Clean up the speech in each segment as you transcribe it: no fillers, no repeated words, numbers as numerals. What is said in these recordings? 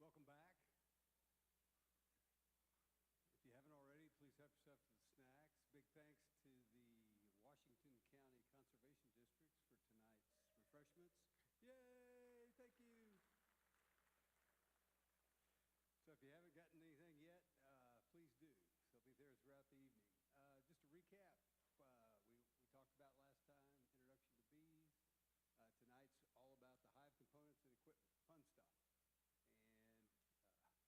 Welcome back. If you haven't already, please help yourself to the snacks. Big thanks to the Washington County Conservation Districts for tonight's refreshments. Yay! Thank you. So if you haven't gotten anything yet, please do. They'll be there throughout the evening. Just to recap, we talked about last time, introduction to bees. Tonight's all about the hive components and equipment, fun stuff.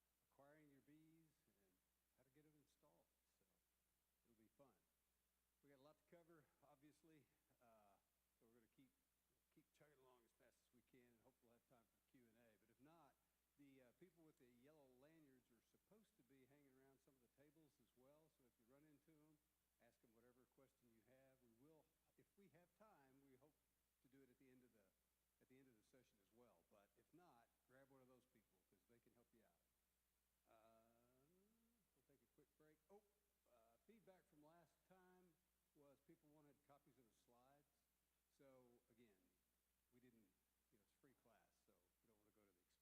And acquiring your bees and how to get them installed. So it'll be fun. We got a lot to cover, obviously. So we're going to keep chugging along as fast as we can, and hopefully we'll have time for Q&A. But if not, the people with the yellow lanyards are supposed to be hanging around some of the tables as well. So if you run into them, ask them whatever question you have. We will, if we have time, we hope to do it at the end of the session as well. But if not, grab one of those people because they can help you out. We'll take a quick break. Feedback from last time was people wanted copies of the slides. So again, we didn't, it's a free class, so we don't want to go to the expense of printing all those.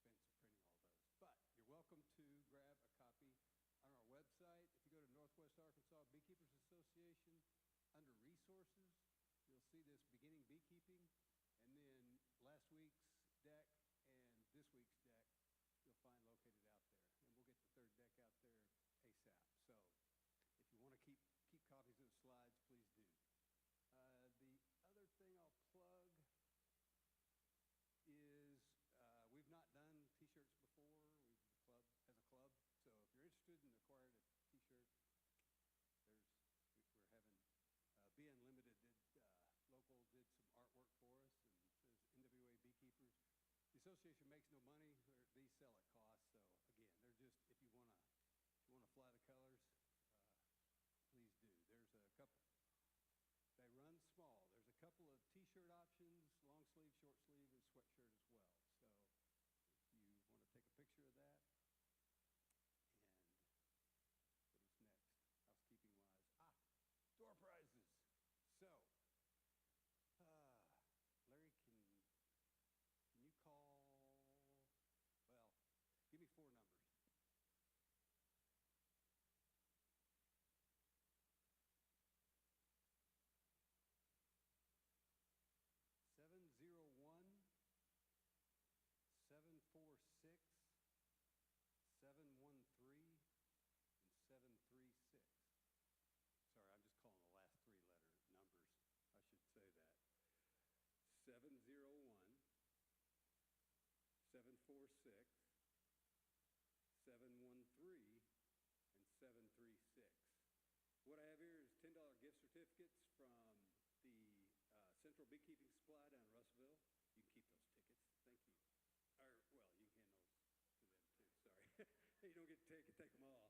But you're welcome to grab a copy on our website. If you go to Northwest Arkansas Beekeepers Association, under resources, you'll see this beginning beekeeping, and then last week's deck and this week's deck you'll find located out there. And we'll get the third deck out there ASAP. So if you want to keep copies of the slides, please do. The other thing I'll plug is we've not done t-shirts before. The club as a club. So if you're interested in acquiring a t-shirt, we're having Be Unlimited local did some artwork for us, and it says NWA Beekeepers. The association makes no money. These sell at cost. So again, they're just if you want to fly the colors, please do. There's a couple. They run small. There's a couple of t-shirt options, long sleeve, short sleeve, and sweatshirt as well. So if you want to take a picture of that, and what is next? Housekeeping wise. Door prizes. So, Larry, can you call, well, give me 4 numbers. Seven 746 713 and 736. Sorry, I'm just calling the last 3 letter numbers. I should say that. 701 746 713 and 736. What I have here is $10 gift certificates from the Central Beekeeping Supply down in Russellville. You can keep those tickets. Thank you. Well, you can hand those to them too. Sorry. You don't get to take them all.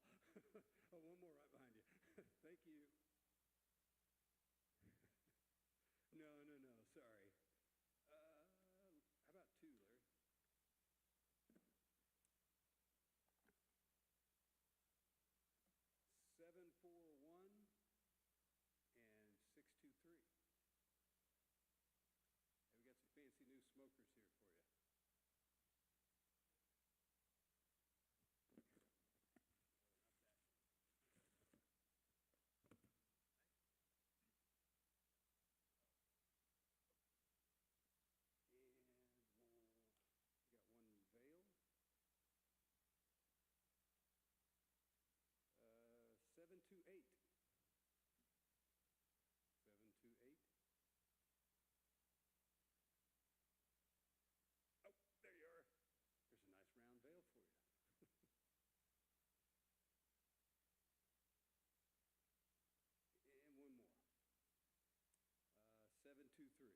One more right behind you. Thank you. No. Sorry. How about 2, Larry? $741 and 623. Hey, we got some fancy new smokers here for you. We got one veil. 728. 728. Oh, there you are. There's a nice round veil for you. And one more. 723.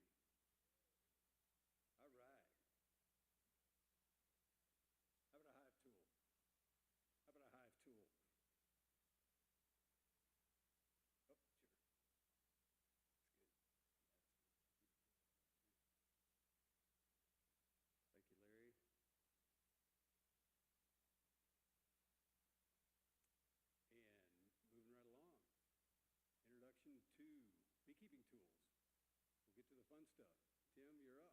All right. How about a hive tool? How about a hive tool? Oh, sure. That's good. Thank you, Larry. And moving right along. Introduction to beekeeping tools. We'll get to the fun stuff. Tim, you're up.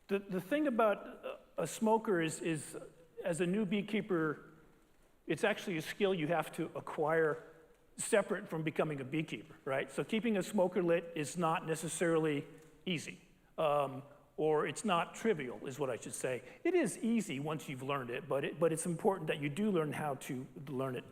The thing about a smoker is as a new beekeeper, it's actually a skill you have to acquire separate from becoming a beekeeper, right? So keeping a smoker lit is not necessarily easy, or it's not trivial, is what I should say. It is easy once you've learned it, but it's important that you do learn how to learn it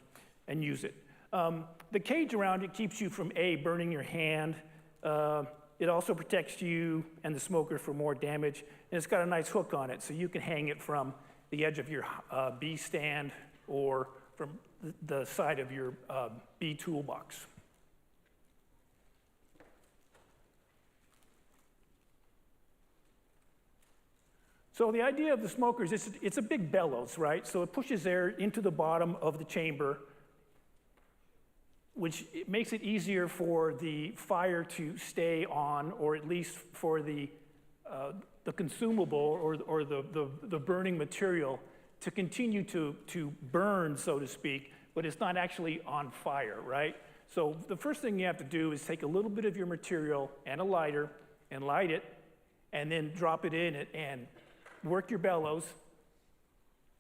and use it. The cage around it keeps you from burning your hand. It also protects you and the smoker from more damage, and it's got a nice hook on it, so you can hang it from the edge of your bee stand or from the side of your bee toolbox. So the idea of the smoker is it's a big bellows, right? So it pushes air into the bottom of the chamber, which makes it easier for the fire to stay on, or at least for the consumable or the burning material to continue to burn, so to speak, but it's not actually on fire, right? So the first thing you have to do is take a little bit of your material and a lighter and light it, and then drop it in it and work your bellows.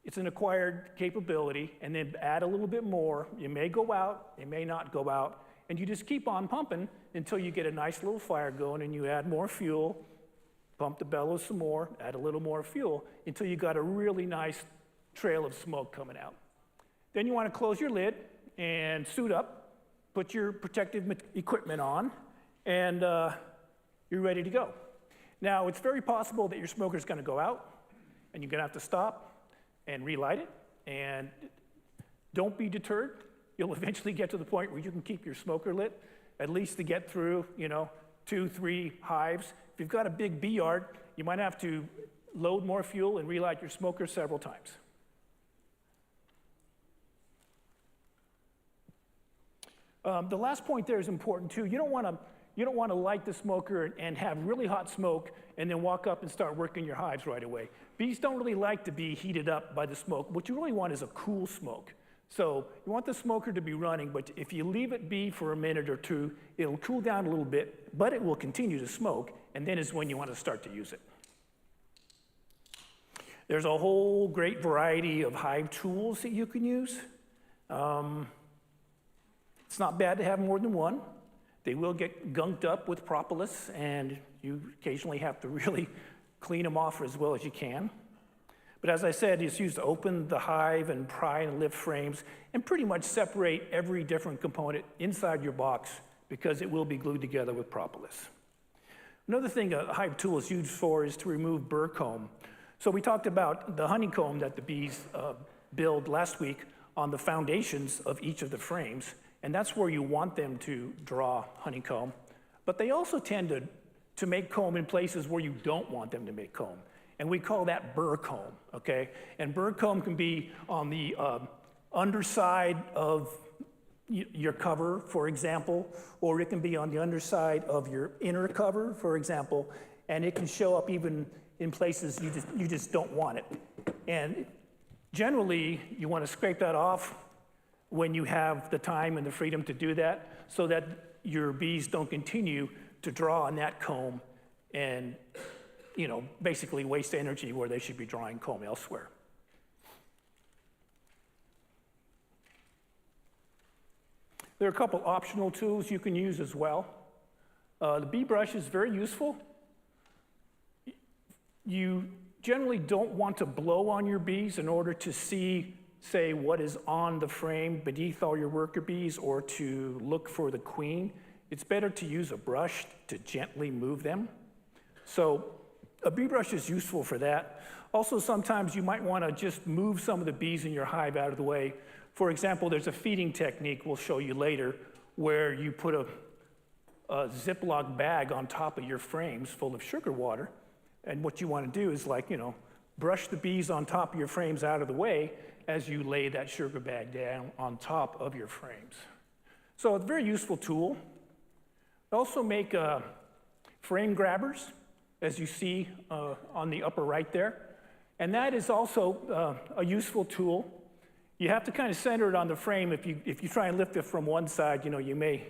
It's an acquired capability, and then add a little bit more. You may go out, it may not go out, and you just keep on pumping until you get a nice little fire going, and you add more fuel, pump the bellows some more, add a little more fuel, until you got a really nice trail of smoke coming out. Then you want to close your lid and suit up, put your protective equipment on, and you're ready to go. Now, it's very possible that your smoker's going to go out, and you're going to have to stop and relight it, and don't be deterred. You'll eventually get to the point where you can keep your smoker lit, at least to get through, 2, 3 hives. If you've got a big bee yard, you might have to load more fuel and relight your smoker several times. The last point there is important too. You don't want to light the smoker and have really hot smoke and then walk up and start working your hives right away. Bees don't really like to be heated up by the smoke. What you really want is a cool smoke. So you want the smoker to be running, but if you leave it be for a minute or two, it'll cool down a little bit, but it will continue to smoke, and then is when you want to start to use it. There's a whole great variety of hive tools that you can use. It's not bad to have more than one. They will get gunked up with propolis, and you occasionally have to really clean them off as well as you can. But as I said, it's used to open the hive and pry and lift frames and pretty much separate every different component inside your box because it will be glued together with propolis. Another thing a hive tool is used for is to remove burr comb. So we talked about the honeycomb that the bees build last week on the foundations of each of the frames, and that's where you want them to draw honeycomb. But they also tend to make comb in places where you don't want them to make comb. And we call that burr comb, okay? And burr comb can be on the underside of your cover, for example, or it can be on the underside of your inner cover, for example, and it can show up even in places you just don't want it. And generally, you want to scrape that off when you have the time and the freedom to do that so that your bees don't continue to draw on that comb and basically waste energy where they should be drawing comb elsewhere. There are a couple optional tools you can use as well. The bee brush is very useful. You generally don't want to blow on your bees in order to see, say, what is on the frame beneath all your worker bees or to look for the queen. It's better to use a brush to gently move them. So a bee brush is useful for that. Also, sometimes you might want to just move some of the bees in your hive out of the way. For example, there's a feeding technique we'll show you later where you put a Ziploc bag on top of your frames full of sugar water. And what you want to do is brush the bees on top of your frames out of the way as you lay that sugar bag down on top of your frames. So it's a very useful tool. Also make frame grabbers, as you see on the upper right there. And that is also a useful tool. You have to kind of center it on the frame. If you try and lift it from one side, you may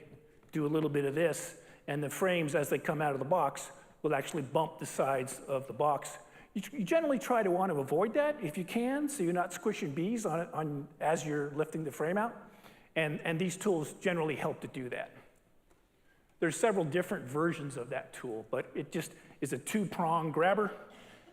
do a little bit of this, and the frames, as they come out of the box, will actually bump the sides of the box. You generally try to want to avoid that if you can, so you're not squishing bees as you're lifting the frame out. And these tools generally help to do that. There's several different versions of that tool, but it just is a two-prong grabber,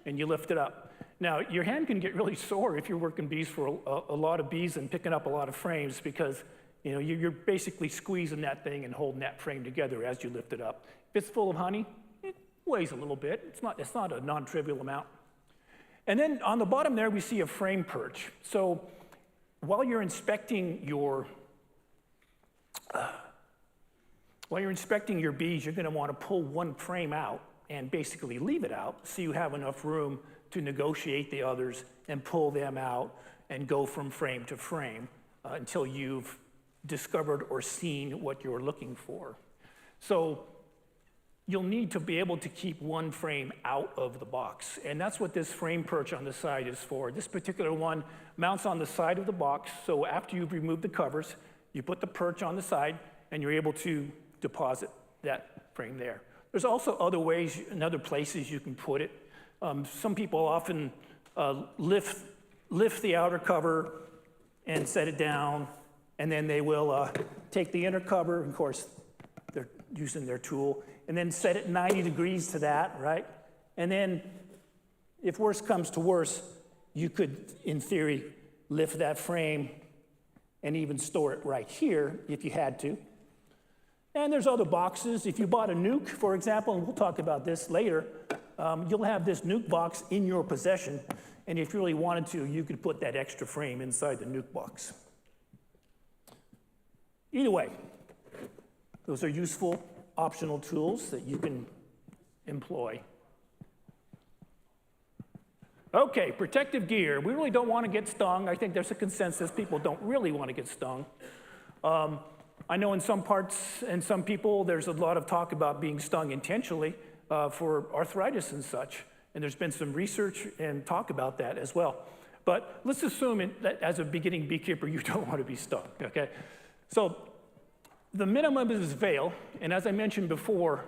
and you lift it up. Now, your hand can get really sore if you're working bees for a lot of bees and picking up a lot of frames, because you're basically squeezing that thing and holding that frame together as you lift it up. If it's full of honey, it weighs a little bit. It's not a non-trivial amount. And then on the bottom there, we see a frame perch. So while you're inspecting your bees, you're going to want to pull one frame out and basically leave it out so you have enough room to negotiate the others and pull them out and go from frame to frame until you've discovered or seen what you're looking for. So you'll need to be able to keep one frame out of the box, and that's what this frame perch on the side is for. This particular one mounts on the side of the box, so after you've removed the covers, you put the perch on the side, and you're able to deposit that frame there. There's also other ways and other places you can put it. Some people often lift the outer cover and set it down, and then they will take the inner cover, of course, they're using their tool, and then set it 90 degrees to that, right? And then, if worse comes to worse, you could, in theory, lift that frame and even store it right here if you had to. And there's other boxes. If you bought a nuke, for example, and we'll talk about this later, you'll have this nuke box in your possession, and if you really wanted to, you could put that extra frame inside the nuke box. Either way, those are useful optional tools that you can employ. Okay, protective gear. We really don't want to get stung. I think there's a consensus. People don't really want to get stung. I know in some parts and some people, there's a lot of talk about being stung intentionally for arthritis and such. And there's been some research and talk about that as well. But let's assume that as a beginning beekeeper, you don't want to be stung, okay? So the minimum is veil, and as I mentioned before,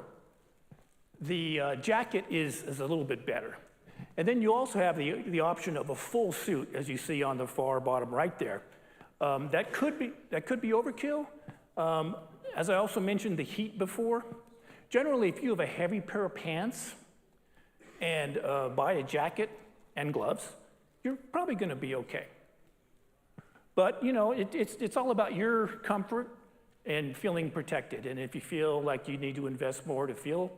the jacket is a little bit better. And then you also have the option of a full suit, as you see on the far bottom right there. That could be overkill. As I also mentioned the heat before, generally if you have a heavy pair of pants and buy a jacket and gloves, you're probably going to be okay. But it's all about your comfort and feeling protected. And if you feel like you need to invest more to feel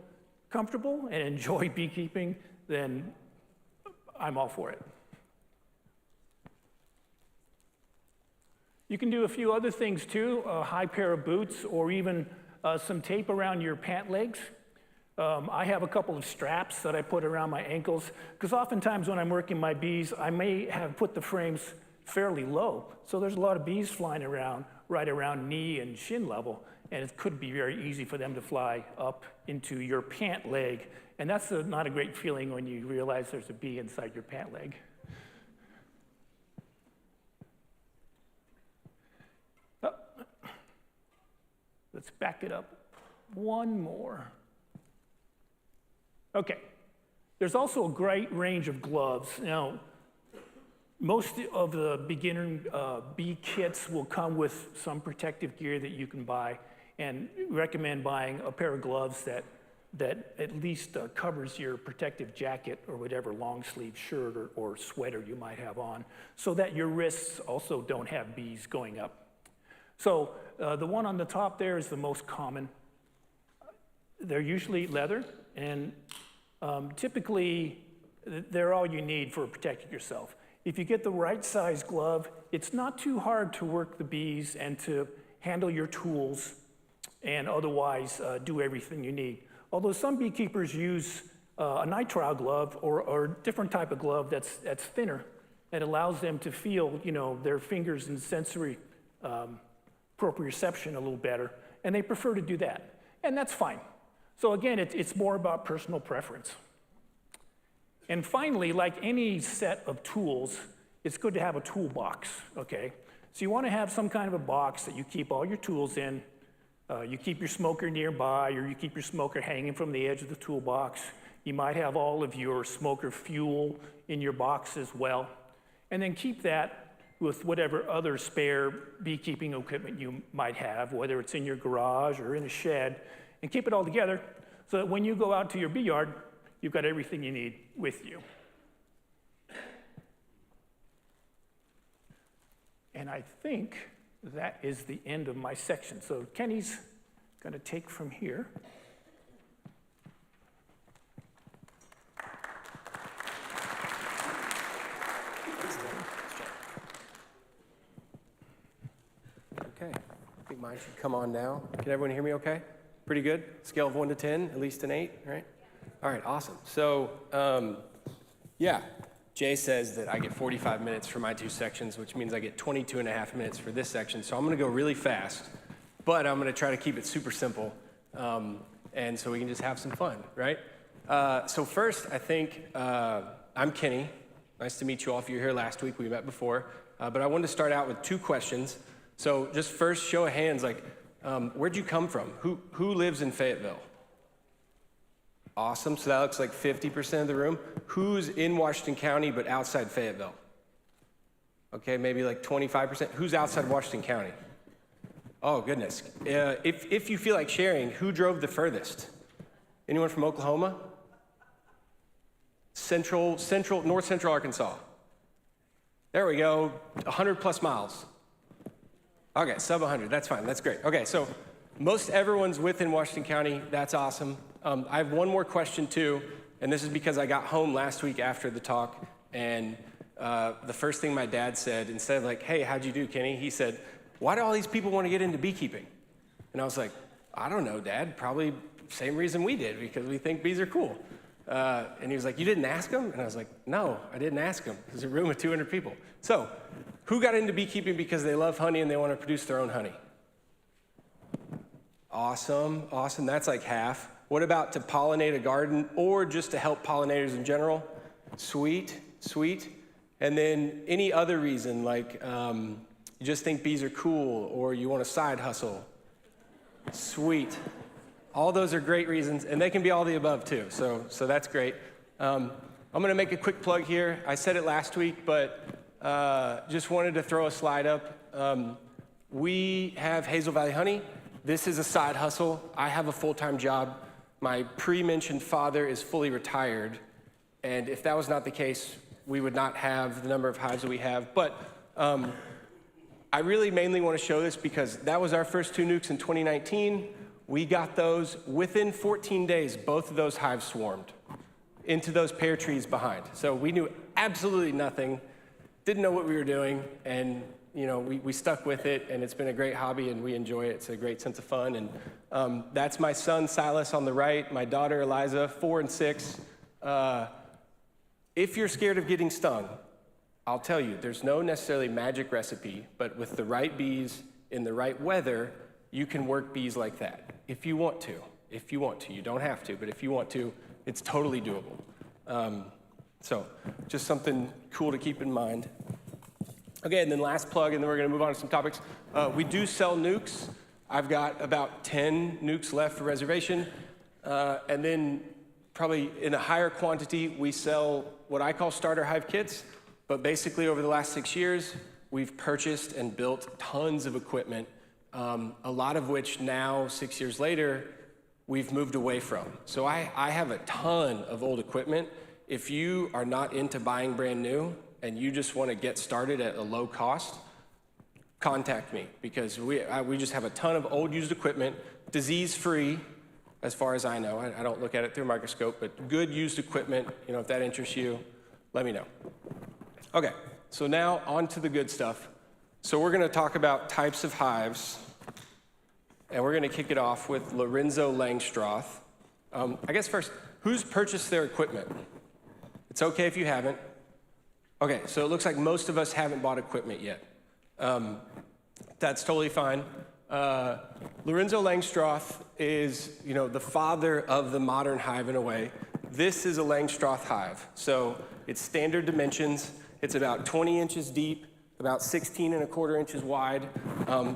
comfortable and enjoy beekeeping, then I'm all for it. You can do a few other things too, a high pair of boots or even some tape around your pant legs. I have a couple of straps that I put around my ankles, because oftentimes when I'm working my bees, I may have put the frames fairly low. So there's a lot of bees flying around right around knee and shin level, and it could be very easy for them to fly up into your pant leg. And that's not a great feeling when you realize there's a bee inside your pant leg. Oh. Let's back it up one more. Okay, there's also a great range of gloves. Now, most of the beginner bee kits will come with some protective gear that you can buy, and recommend buying a pair of gloves that at least covers your protective jacket or whatever long sleeve shirt or sweater you might have on, so that your wrists also don't have bees going up. So the one on the top there is the most common. They're usually leather, and typically they're all you need for protecting yourself. If you get the right size glove, it's not too hard to work the bees and to handle your tools and otherwise do everything you need. Although some beekeepers use a nitrile glove or a different type of glove that's thinner, that allows them to feel their fingers and sensory proprioception a little better, and they prefer to do that, and that's fine. So again, it's more about personal preference. And finally, like any set of tools, it's good to have a toolbox, okay? So you want to have some kind of a box that you keep all your tools in, You keep your smoker nearby, or you keep your smoker hanging from the edge of the toolbox. You might have all of your smoker fuel in your box as well. And then keep that with whatever other spare beekeeping equipment you might have, whether it's in your garage or in a shed, and keep it all together so that when you go out to your bee yard, you've got everything you need with you. And I think that is the end of my section. So Kenny's going to take from here. Okay, I think mine should come on now. Can everyone hear me okay? Pretty good? Scale of 1 to 10, at least an 8, right? All right, awesome. So, yeah, Jay says that I get 45 minutes for my 2 sections, which means I get 22 and a half minutes for this section. So I'm gonna go really fast, but I'm gonna try to keep it super simple, and so we can just have some fun, right? So first, I think, I'm Kenny. Nice to meet you all. If you were here last week, we met before. But I wanted to start out with 2 questions. So just first, show of hands, like, where'd you come from? Who lives in Fayetteville? Awesome, so that looks like 50% of the room. Who's in Washington County but outside Fayetteville? Okay, maybe like 25%. Who's outside Washington County? Oh, goodness. If you feel like sharing, who drove the furthest? Anyone from Oklahoma? North Central Arkansas. There we go, 100 plus miles. Okay, sub 100, that's fine, that's great. Okay, so most everyone's within Washington County, that's awesome. I have one more question too, and this is because I got home last week after the talk, and the first thing my dad said, instead of like, hey, how'd you do, Kenny? He said, why do all these people want to get into beekeeping? And I was like, I don't know, Dad, probably same reason we did, because we think bees are cool. And he was like, you didn't ask them? And I was like, no, I didn't ask them. There's a room with 200 people. So, who got into beekeeping because they love honey and they want to produce their own honey? Awesome, awesome, that's like half. What about to pollinate a garden or just to help pollinators in general? Sweet, sweet. And then any other reason, like you just think bees are cool or you want a side hustle? Sweet. All those are great reasons, and they can be all the above too, so that's great. I'm gonna make a quick plug here. I said it last week, but just wanted to throw a slide up. We have Hazel Valley Honey. This is a side hustle. I have a full-time job. My pre-mentioned father is fully retired, and if that was not the case, we would not have the number of hives that we have. But I really mainly want to show this because that was our first 2 nukes in 2019. We got those within 14 days, both of those hives swarmed into those pear trees behind. So we knew absolutely nothing, didn't know what we were doing, and you know, we stuck with it, and it's been a great hobby, and we enjoy it. It's a great sense of fun, and that's my son, Silas, on the right, my daughter, Eliza, 4 and 6. If you're scared of getting stung, I'll tell you, there's no necessarily magic recipe, but with the right bees in the right weather, you can work bees like that, if you want to. If you want to, you don't have to, but if you want to, it's totally doable. So just something cool to keep in mind. Okay, and then last plug, and then we're gonna move on to some topics. We do sell nukes. I've got about 10 nukes left for reservation. And then probably in a higher quantity, we sell what I call starter hive kits. But basically over the last 6 years, we've purchased and built tons of equipment, a lot of which now, 6 years later, we've moved away from. So I have a ton of old equipment. If you are not into buying brand new and you just want to get started at a low cost, contact me, because we just have a ton of old used equipment, disease-free, as far as I know. I don't look at it through a microscope, but good used equipment. You know, if that interests you, let me know. Okay, so now on to the good stuff. So we're going to talk about types of hives, and we're going to kick it off with Lorenzo Langstroth. I guess first, who's purchased their equipment? It's okay if you haven't. Okay, so it looks like most of us haven't bought equipment yet. That's totally fine. Lorenzo Langstroth is, you know, the father of the modern hive in a way. This is a Langstroth hive. So it's standard dimensions. It's about 20 inches deep, about 16¼ inches wide.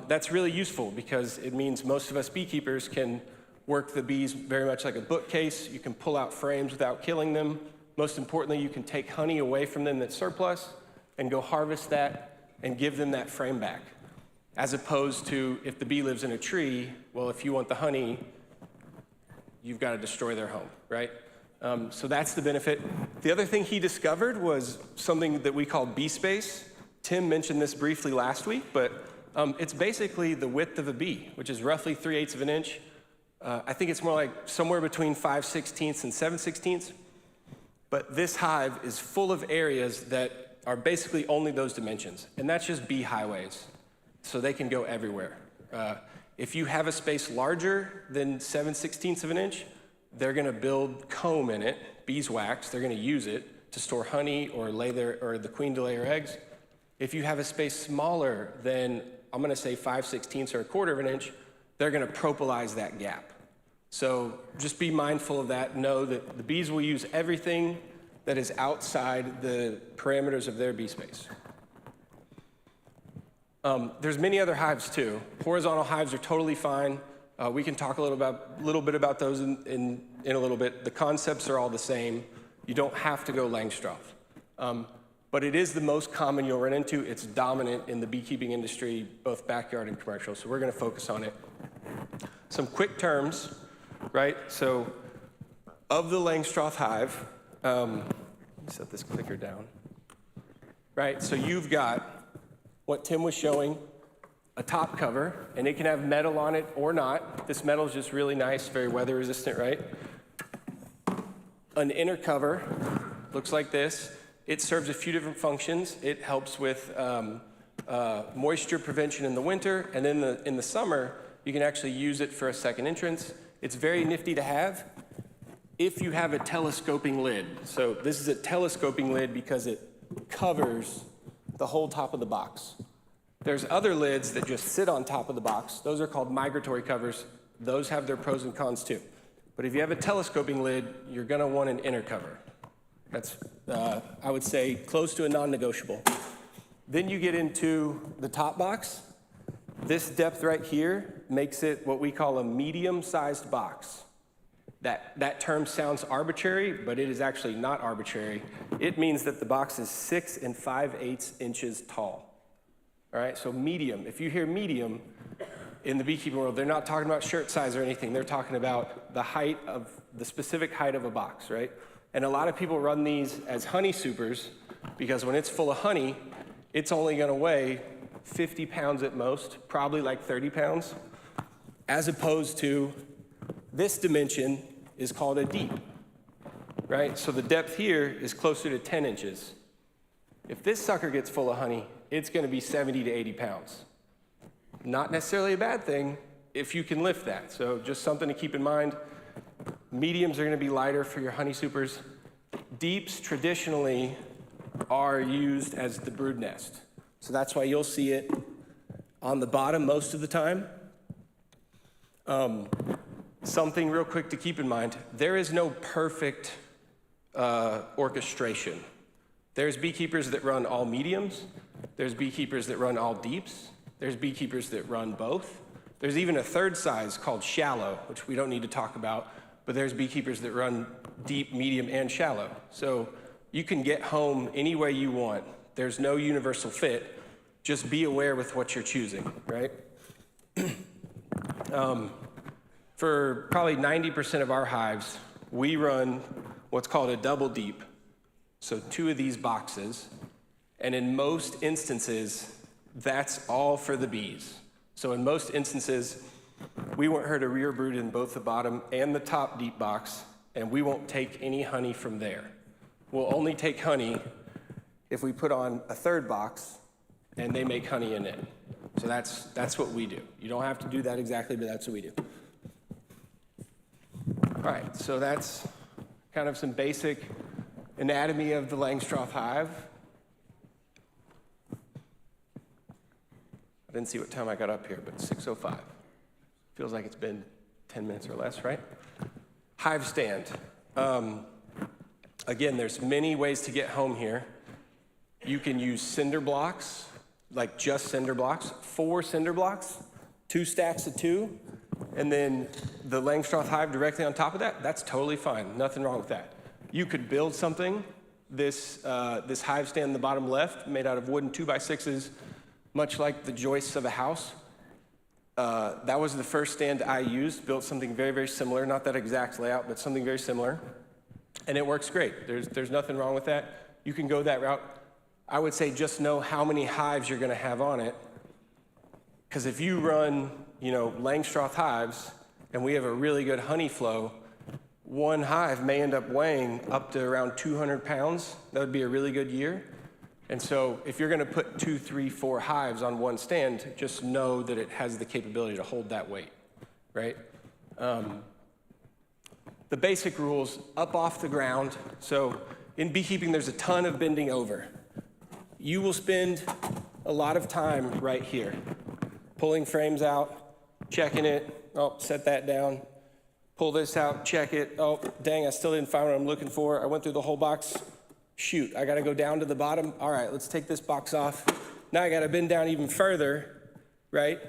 That's really useful because it means most of us beekeepers can work the bees very much like a bookcase. You can pull out frames without killing them. Most importantly, you can take honey away from them that's surplus and go harvest that and give them that frame back. As opposed to if the bee lives in a tree, well, if you want the honey, you've got to destroy their home, right? So that's the benefit. The other thing he discovered was something that we call bee space. Tim mentioned this briefly last week, but it's basically the width of a bee, which is roughly 3/8 of an inch. I think it's more like somewhere between 5/16 and 7/16. But this hive is full of areas that are basically only those dimensions, and that's just bee highways, so they can go everywhere. If you have a space larger than 7/16 of an inch, they're gonna build comb in it, beeswax, they're gonna use it to store honey or or the queen to lay her eggs. If you have a space smaller than, I'm gonna say 5/16 or 1/4 of an inch, they're gonna propolize that gap. So just be mindful of that. Know that the bees will use everything that is outside the parameters of their bee space. There's many other hives too. Horizontal hives are totally fine. We can talk a little bit about those in a little bit. The concepts are all the same. You don't have to go Langstroth. But it is the most common you'll run into. It's dominant in the beekeeping industry, both backyard and commercial. So we're gonna focus on it. Some quick terms, right? So of the Langstroth hive, let me set this clicker down. Right, so you've got what Tim was showing, a top cover, and it can have metal on it or not. This metal is just really nice, very weather resistant, right? An inner cover looks like this. It serves a few different functions. It helps with moisture prevention in the winter, and then in the summer, you can actually use it for a second entrance. It's very nifty to have if you have a telescoping lid. So this is a telescoping lid because it covers the whole top of the box. There's other lids that just sit on top of the box. Those are called migratory covers. Those have their pros and cons too. But if you have a telescoping lid, you're gonna want an inner cover. That's, I would say, close to a non-negotiable. Then you get into the top box. This depth right here makes it what we call a medium-sized box. That term sounds arbitrary, but it is actually not arbitrary. It means that the box is 6 5/8 inches tall. All right, so medium. If you hear medium in the beekeeping world, they're not talking about shirt size or anything. They're talking about the specific height of a box, right? And a lot of people run these as honey supers because when it's full of honey, it's only gonna weigh 50 pounds at most, probably like 30 pounds, as opposed to this dimension is called a deep, right? So the depth here is closer to 10 inches. If this sucker gets full of honey, it's gonna be 70 to 80 pounds. Not necessarily a bad thing if you can lift that. So just something to keep in mind. Mediums are gonna be lighter for your honey supers. Deeps traditionally are used as the brood nest. So that's why you'll see it on the bottom most of the time. Something real quick to keep in mind, there is no perfect orchestration. There's beekeepers that run all mediums. There's beekeepers that run all deeps. There's beekeepers that run both. There's even a third size called shallow, which we don't need to talk about, but there's beekeepers that run deep, medium, and shallow. So you can get home any way you want. There's no universal fit. Just be aware with what you're choosing, right? For probably 90% of our hives, we run what's called a double deep. So 2 of these boxes. And in most instances, that's all for the bees. So in most instances, we want her to rear brood in both the bottom and the top deep box, and we won't take any honey from there. We'll only take honey if we put on a third box and they make honey in it. So that's what we do. You don't have to do that exactly, but that's what we do. All right, so that's kind of some basic anatomy of the Langstroth hive. I didn't see what time I got up here, but 6:05. Feels like it's been 10 minutes or less, right? Hive stand. Again, there's many ways to get home here. You can use cinder blocks. like just cinder blocks, 4 cinder blocks, 2 stacks of 2, and then the Langstroth hive directly on top of that, that's totally fine. Nothing wrong with that. You could build something, this hive stand in the bottom left, made out of wooden 2x6s, much like the joists of a house. That was the first stand I used, built something very, very similar, not that exact layout, but something very similar. And it works great. There's nothing wrong with that. You can go that route. I would say just know how many hives you're gonna have on it. Because if you run, Langstroth hives, and we have a really good honey flow, one hive may end up weighing up to around 200 pounds. That would be a really good year. And so if you're gonna put 2, 3, 4 hives on one stand, just know that it has the capability to hold that weight, right? The basic rules, up off the ground. So in beekeeping, there's a ton of bending over. You will spend a lot of time right here, pulling frames out, checking it, oh, set that down, pull this out, check it, oh, dang, I still didn't find what I'm looking for. I went through the whole box. Shoot, I gotta go down to the bottom. All right, let's take this box off. Now I gotta bend down even further, right?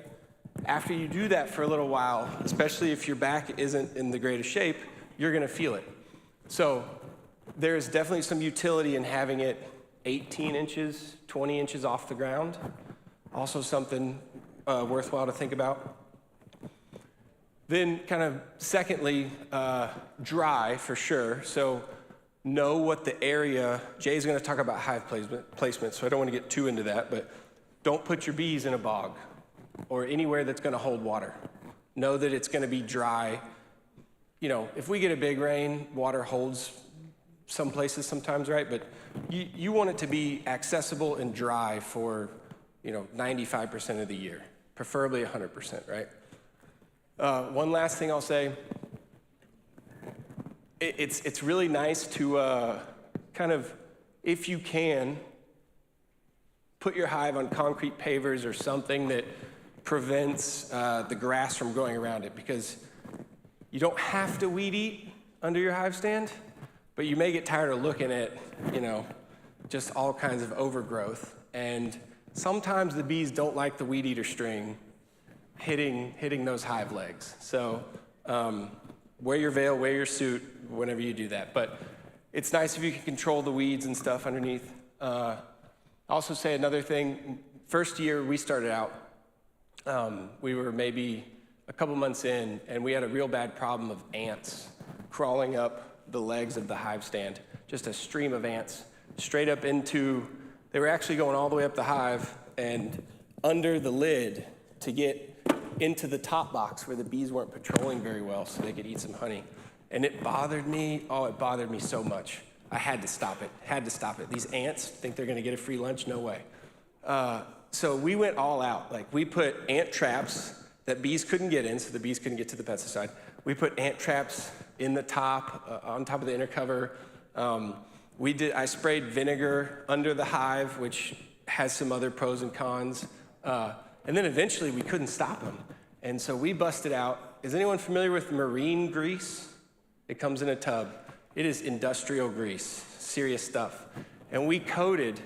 After you do that for a little while, especially if your back isn't in the greatest shape, you're gonna feel it. So there's definitely some utility in having it 18 inches, 20 inches off the ground. Also something worthwhile to think about. Then kind of secondly, dry for sure. So know what the area, Jay's gonna talk about hive placement, so I don't wanna get too into that, but don't put your bees in a bog or anywhere that's gonna hold water. Know that it's gonna be dry. If we get a big rain, water holds some places sometimes, right? But you want it to be accessible and dry for, 95% of the year, preferably 100%, right? One last thing I'll say, it's really nice to kind of, if you can, put your hive on concrete pavers or something that prevents the grass from growing around it, because you don't have to weed eat under your hive stand, but you may get tired of looking at, just all kinds of overgrowth. And sometimes the bees don't like the weed eater string hitting those hive legs. So wear your veil, wear your suit whenever you do that. But it's nice if you can control the weeds and stuff underneath. Also say another thing, first year we started out, we were maybe a couple months in, and we had a real bad problem of ants crawling up the legs of the hive stand. Just a stream of ants straight up into, they were actually going all the way up the hive and under the lid to get into the top box where the bees weren't patrolling very well so they could eat some honey. And it bothered me, it bothered me so much. I had to stop it, These ants think they're gonna get a free lunch? No way. So we went all out. Like, we put ant traps that bees couldn't get in, so the bees couldn't get to the pesticide. We put ant traps in the top, on top of the inner cover. I sprayed vinegar under the hive, which has some other pros and cons. And then eventually we couldn't stop them. And so we busted out. Is anyone familiar with marine grease? It comes in a tub. It is industrial grease, serious stuff. And we coated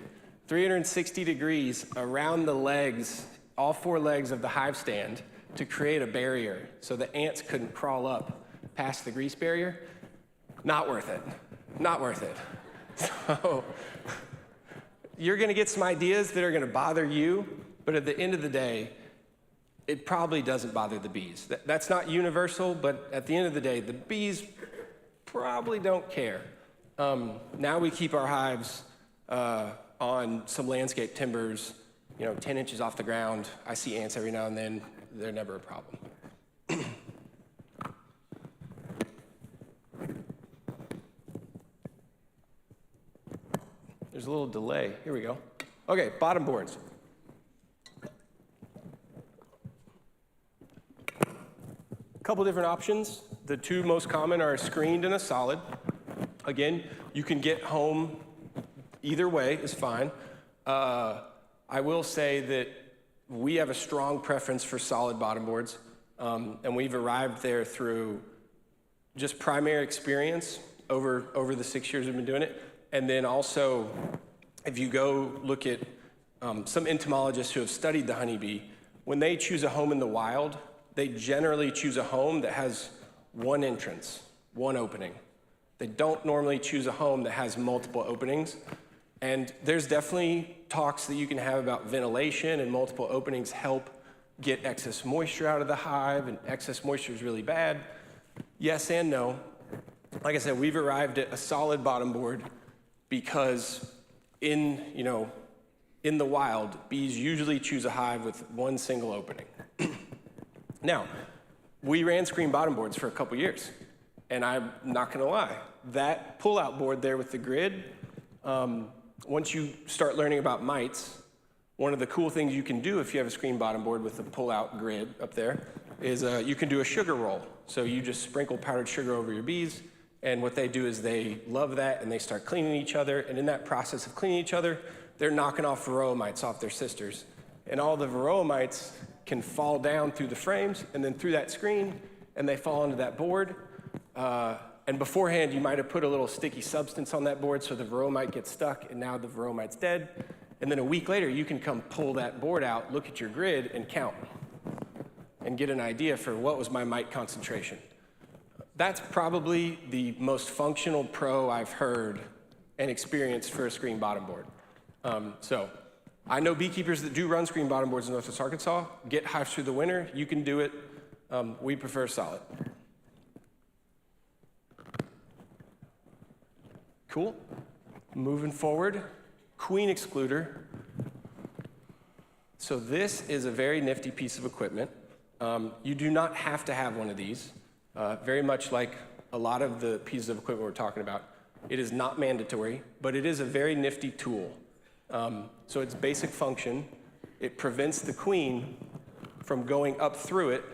360 degrees around the legs, all 4 legs of the hive stand, to create a barrier so the ants couldn't crawl up past the grease barrier. Not worth it. Not worth it. So you're gonna get some ideas that are gonna bother you, but at the end of the day, it probably doesn't bother the bees. That's not universal, but at the end of the day, the bees probably don't care. Now we keep our hives on some landscape timbers, 10 inches off the ground. I see ants every now and then. They're never a problem. There's a little delay. Here we go. Okay, bottom boards. Couple different options. The 2 most common are a screened and a solid. Again, you can get home either way is fine. I will say that we have a strong preference for solid bottom boards, and we've arrived there through just primary experience over the 6 years we've been doing it. And then also, if you go look at some entomologists who have studied the honeybee, when they choose a home in the wild, they generally choose a home that has one entrance, one opening. They don't normally choose a home that has multiple openings. And there's definitely talks that you can have about ventilation, and multiple openings help get excess moisture out of the hive, and excess moisture is really bad. Yes and no. Like I said, we've arrived at a solid bottom board because in the wild, bees usually choose a hive with one single opening. Now, we ran screen bottom boards for a couple years, and I'm not gonna lie, that pull-out board there with the grid, once you start learning about mites, one of the cool things you can do if you have a screen bottom board with a pull-out grid up there is you can do a sugar roll. So you just sprinkle powdered sugar over your bees, and what they do is they love that, and they start cleaning each other, and in that process of cleaning each other, they're knocking off varroa mites off their sisters. And all the varroa mites can fall down through the frames and then through that screen, and they fall onto that board. And beforehand, you might have put a little sticky substance on that board so the varroa mite gets stuck, and now the varroa mite's dead. And then a week later, you can come pull that board out, look at your grid, and count, and get an idea for what was my mite concentration. That's probably the most functional pro I've heard and experienced for a screen bottom board. So I know beekeepers that do run screen bottom boards in Northwest Arkansas, get hives through the winter. You can do it. We prefer solid. Cool. Moving forward, queen excluder. So this is a very nifty piece of equipment. You do not have to have one of these. Very much like a lot of the pieces of equipment we're talking about, it is not mandatory, but it is a very nifty tool. So its basic function, it prevents the queen from going up through it,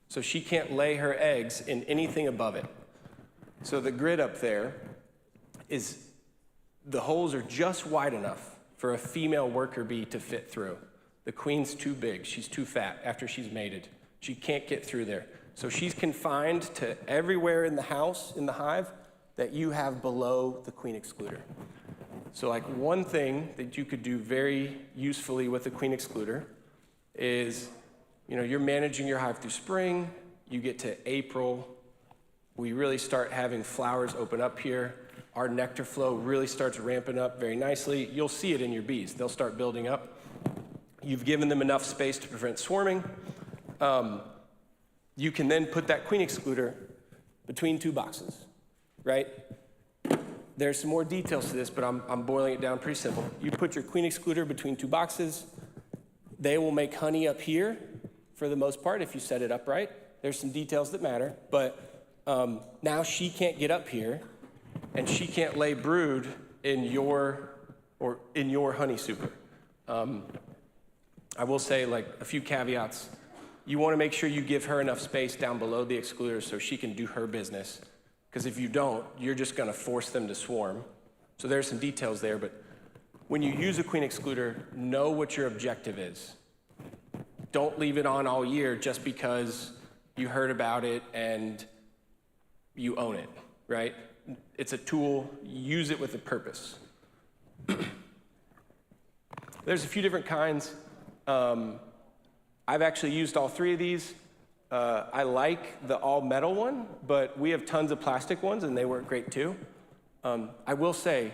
so she can't lay her eggs in anything above it. So the grid up there is, the holes are just wide enough for a female worker bee to fit through. The queen's too big, she's too fat after she's mated. She can't get through there. So she's confined to everywhere in the house, in the hive, that you have below the queen excluder. So like one thing that you could do very usefully with the queen excluder is, you're managing your hive through spring, you get to April, we really start having flowers open up here. Our nectar flow really starts ramping up very nicely. You'll see it in your bees. They'll start building up. You've given them enough space to prevent swarming. You can then put that queen excluder between two boxes, right? There's some more details to this, but I'm boiling it down pretty simple. You put your queen excluder between two boxes. They will make honey up here for the most part if you set it up right. There's some details that matter, but now she can't get up here, and she can't lay brood in your honey super. I will say, like, a few caveats. You want to make sure you give her enough space down below the excluder so she can do her business. Because if you don't, you're just going to force them to swarm. So there's some details there, but when you use a queen excluder, know what your objective is. Don't leave it on all year just because you heard about it and you own it, right? It's a tool. Use it with a purpose. There's a few different kinds. I've actually used all three of these. I like the all metal one, but we have tons of plastic ones and they work great too. I will say,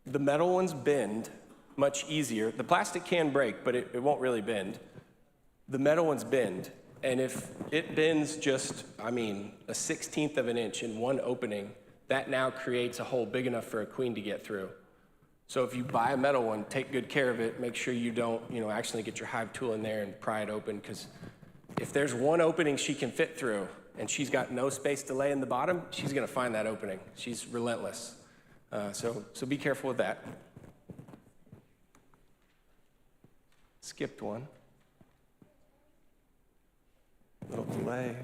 the metal ones bend much easier. The plastic can break, but it won't really bend. The metal ones bend, and if it bends just, a 1/16 of an inch in one opening, that now creates a hole big enough for a queen to get through. So if you buy a metal one, take good care of it. Make sure you don't, accidentally get your hive tool in there and pry it open, because if there's one opening she can fit through and she's got no space to lay in the bottom, she's gonna find that opening. She's relentless. So be careful with that. Skipped one. Little delay.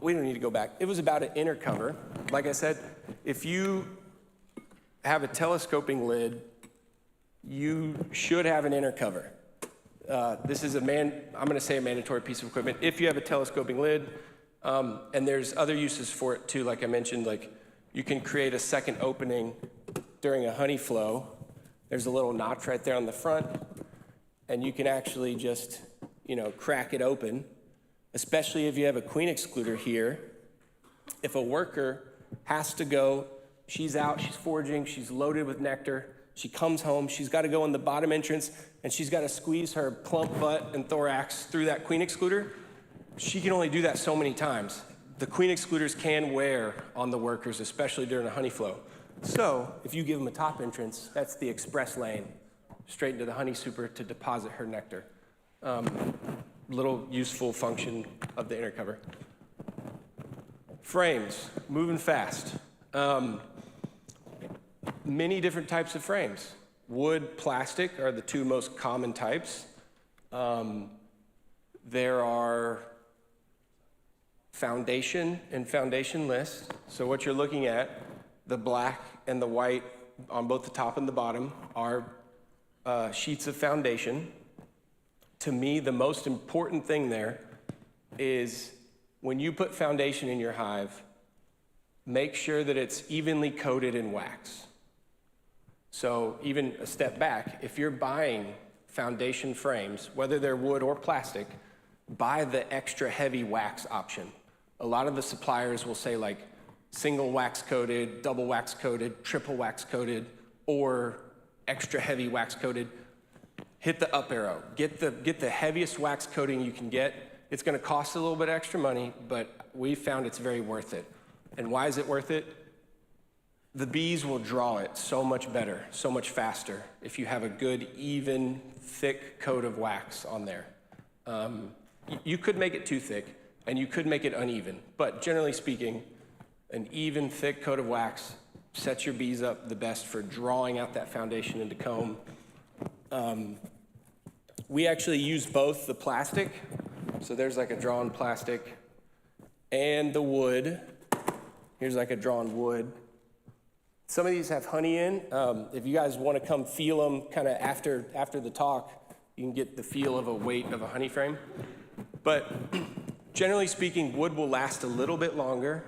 We don't need to go back. It was about an inner cover. Like I said, if you have a telescoping lid, you should have an inner cover. This is I'm gonna say a mandatory piece of equipment if you have a telescoping lid, and there's other uses for it too. Like I mentioned, like you can create a second opening during a honey flow. There's a little notch right there on the front, and you can actually just, crack it open, especially if you have a queen excluder here. If a worker has to go, she's out, she's foraging, she's loaded with nectar, she comes home, she's got to go in the bottom entrance, and she's got to squeeze her plump butt and thorax through that queen excluder. She can only do that so many times. The queen excluders can wear on the workers, especially during a honey flow. So if you give them a top entrance, that's the express lane, straight into the honey super to deposit her nectar. Little useful function of the inner cover. Frames, moving fast. Many different types of frames. Wood, plastic are the two most common types. There are foundation and foundationless. So what you're looking at, the black and the white on both the top and the bottom are sheets of foundation. To me, the most important thing there is when you put foundation in your hive, make sure that it's evenly coated in wax. So even a step back, if you're buying foundation frames, whether they're wood or plastic, buy the extra heavy wax option. A lot of the suppliers will say like single wax coated, double wax coated, triple wax coated, or extra heavy wax coated. Hit the up arrow. Get the heaviest wax coating you can get. It's gonna cost a little bit extra money, but we found it's very worth it. And why is it worth it? The bees will draw it so much better, so much faster if you have a good, even, thick coat of wax on there. You could make it too thick, and you could make it uneven, but generally speaking, an even, thick coat of wax sets your bees up the best for drawing out that foundation into comb. We actually use both the plastic, so there's like a drawn plastic, and the wood. Here's like a drawn wood. Some of these have honey in. If you guys want to come feel them kind of after the talk, you can get the feel of a weight of a honey frame. But generally speaking, wood will last a little bit longer.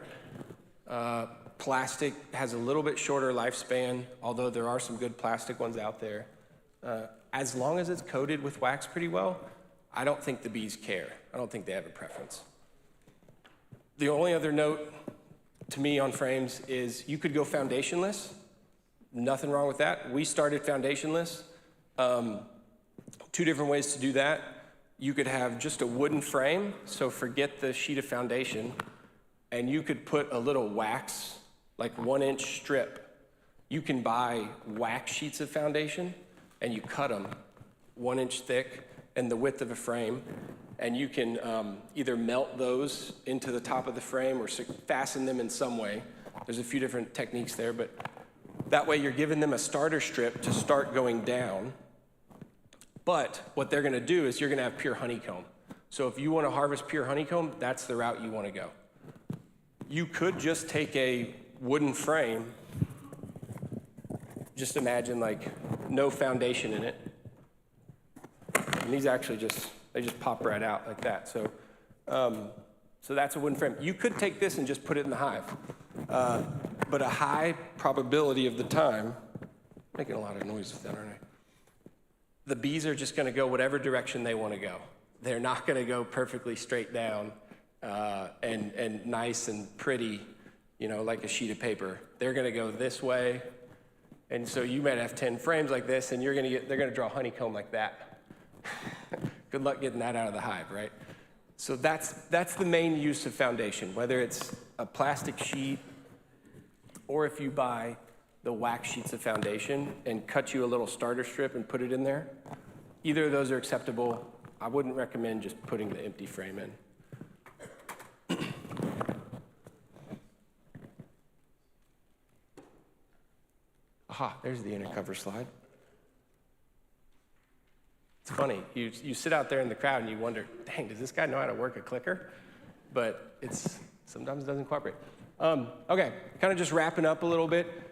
Plastic has a little bit shorter lifespan, although there are some good plastic ones out there. As long as it's coated with wax pretty well, I don't think the bees care. I don't think they have a preference. The only other note to me on frames is you could go foundationless. Nothing wrong with that. We started foundationless. Two different ways to do that. You could have just a wooden frame, so forget the sheet of foundation, and you could put a little wax, like 1-inch strip. You can buy wax sheets of foundation, and you cut them 1 inch thick and the width of a frame, and you can either melt those into the top of the frame or fasten them in some way. There's a few different techniques there, but that way you're giving them a starter strip to start going down. But what they're gonna do is you're gonna have pure honeycomb. So if you wanna harvest pure honeycomb, that's the route you wanna go. You could just take a wooden frame, just imagine like no foundation in it. And these actually they just pop right out like that. So that's a wooden frame. You could take this and just put it in the hive. But a high probability of the time, making a lot of noise with that, aren't I? The bees are just gonna go whatever direction they wanna go. They're not gonna go perfectly straight down and nice and pretty, like a sheet of paper. They're gonna go this way. And so you might have 10 frames like this, and they're gonna draw honeycomb like that. Good luck getting that out of the hive, right? So that's the main use of foundation, whether it's a plastic sheet or if you buy the wax sheets of foundation and cut you a little starter strip and put it in there. Either of those are acceptable. I wouldn't recommend just putting the empty frame in. Aha, there's the inner cover slide. It's funny, you sit out there in the crowd and you wonder, dang, does this guy know how to work a clicker? But sometimes it doesn't cooperate. Okay, kind of just wrapping up a little bit.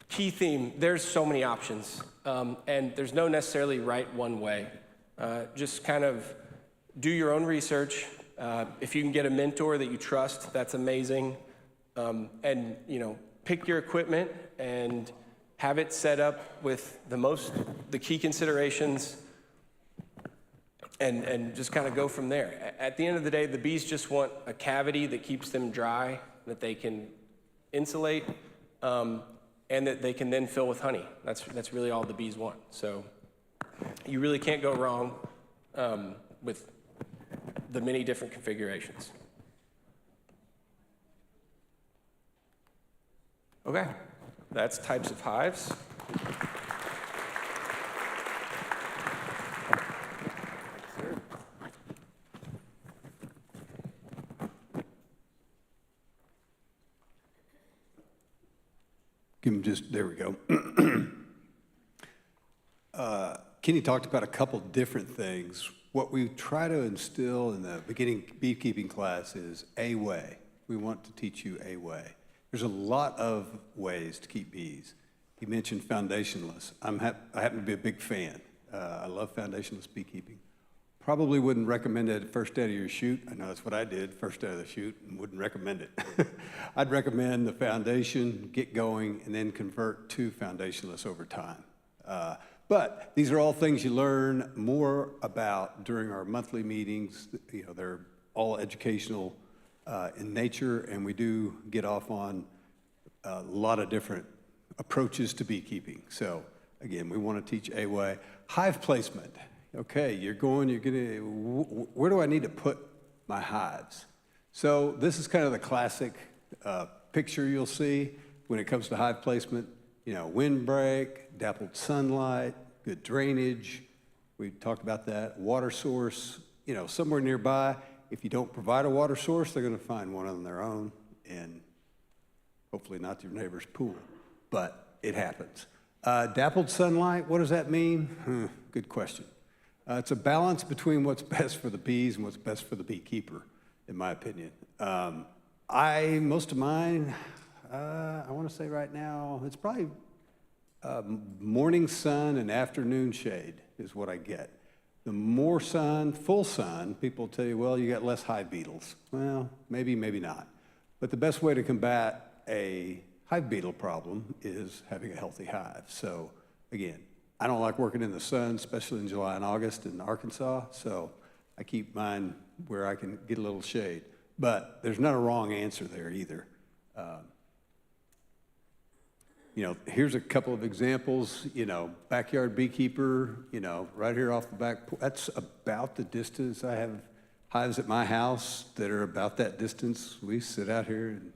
Key theme, there's so many options, and there's no necessarily right one way. Just kind of do your own research. If you can get a mentor that you trust, that's amazing. And pick your equipment and have it set up with the key considerations, and just kind of go from there. At the end of the day, the bees just want a cavity that keeps them dry, that they can insulate, and that they can then fill with honey. That's really all the bees want. So you really can't go wrong with the many different configurations. Okay, that's types of hives. Give him just, there we go. Kenny talked about a couple different things. What we try to instill in the beginning beekeeping class is a way. We want to teach you a way. There's a lot of ways to keep bees. He mentioned foundationless. I happen to be a big fan. I love foundationless beekeeping. Probably wouldn't recommend it first day of your shoot. I know that's what I did first day of the shoot and wouldn't recommend it. I'd recommend the foundation, get going, and then convert to foundationless over time. But these are all things you learn more about during our monthly meetings. You know, they're all educational in nature, and we do get off on a lot of different approaches to beekeeping. So again, we want to teach a way. Hive placement. Okay, you're gonna, where do I need to put my hives? So this is kind of the classic picture you'll see when it comes to hive placement. You know, windbreak, dappled sunlight, good drainage. We talked about that. Water source, you know, somewhere nearby. If you don't provide a water source, they're gonna find one on their own, and hopefully not your neighbor's pool, but it happens. Dappled sunlight, what does that mean? Good question. It's a balance between what's best for the bees and what's best for the beekeeper, in my opinion. Most of mine, I wanna say right now, it's probably morning sun and afternoon shade is what I get. The more sun, full sun, people tell you, well, you got less hive beetles. Well, maybe, maybe not. But the best way to combat a hive beetle problem is having a healthy hive. So again, I don't like working in the sun, especially in July and August in Arkansas, so I keep mine where I can get a little shade. But there's not a wrong answer there either. You know, here's a couple of examples. You know, backyard beekeeper, you know, right here off the back, that's about the distance. I have hives at my house that are about that distance. We sit out here and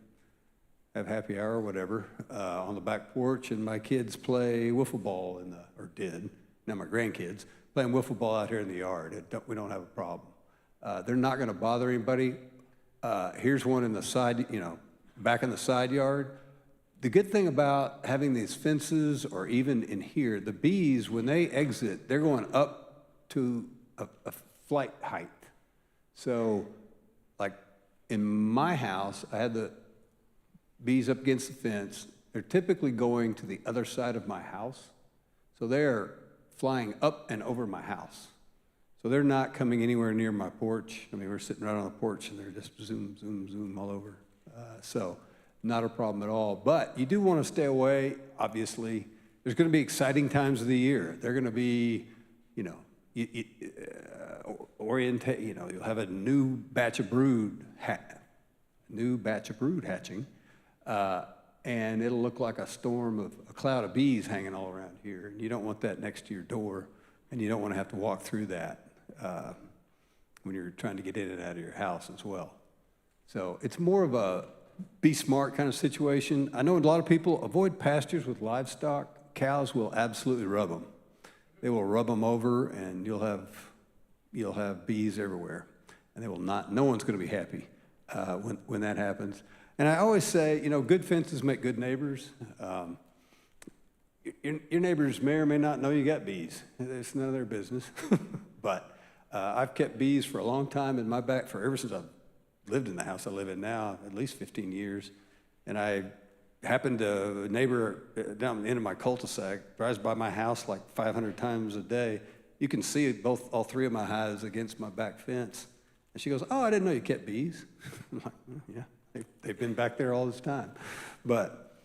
have happy hour or whatever on the back porch, and my kids play wiffle ball or did, now my grandkids, playing wiffle ball out here in the yard. We don't have a problem. They're not gonna bother anybody. Here's one in the side, you know, back in the side yard. The good thing about having these fences, or even in here, the bees, when they exit, they're going up to a flight height. So, like in my house, I had the bees up against the fence. They're typically going to the other side of my house. So they're flying up and over my house. So they're not coming anywhere near my porch. I mean, we're sitting right on the porch and they're just zoom, zoom, zoom all over. So not a problem at all. But you do want to stay away, obviously. There's going to be exciting times of the year. They're going to be, you know, you know, you'll have a new batch of brood hatching. And it'll look like a cloud of bees hanging all around here. And you don't want that next to your door, and you don't want to have to walk through that when you're trying to get in and out of your house as well. So it's more of a be smart kind of situation. I know a lot of people avoid pastures with livestock. Cows will absolutely rub them. They will rub them over, and you'll have bees everywhere. And they will not, no one's going to be happy when that happens. And I always say, you know, good fences make good neighbors. Your neighbors may or may not know you got bees. It's none of their business. But I've kept bees for a long time in my back ever since I've lived in the house I live in now, at least 15 years. And I happened to a neighbor down the end of my cul-de-sac, drives by my house like 500 times a day. You can see all three of my hives against my back fence. And she goes, oh, I didn't know you kept bees. I'm like, yeah, they've been back there all this time. But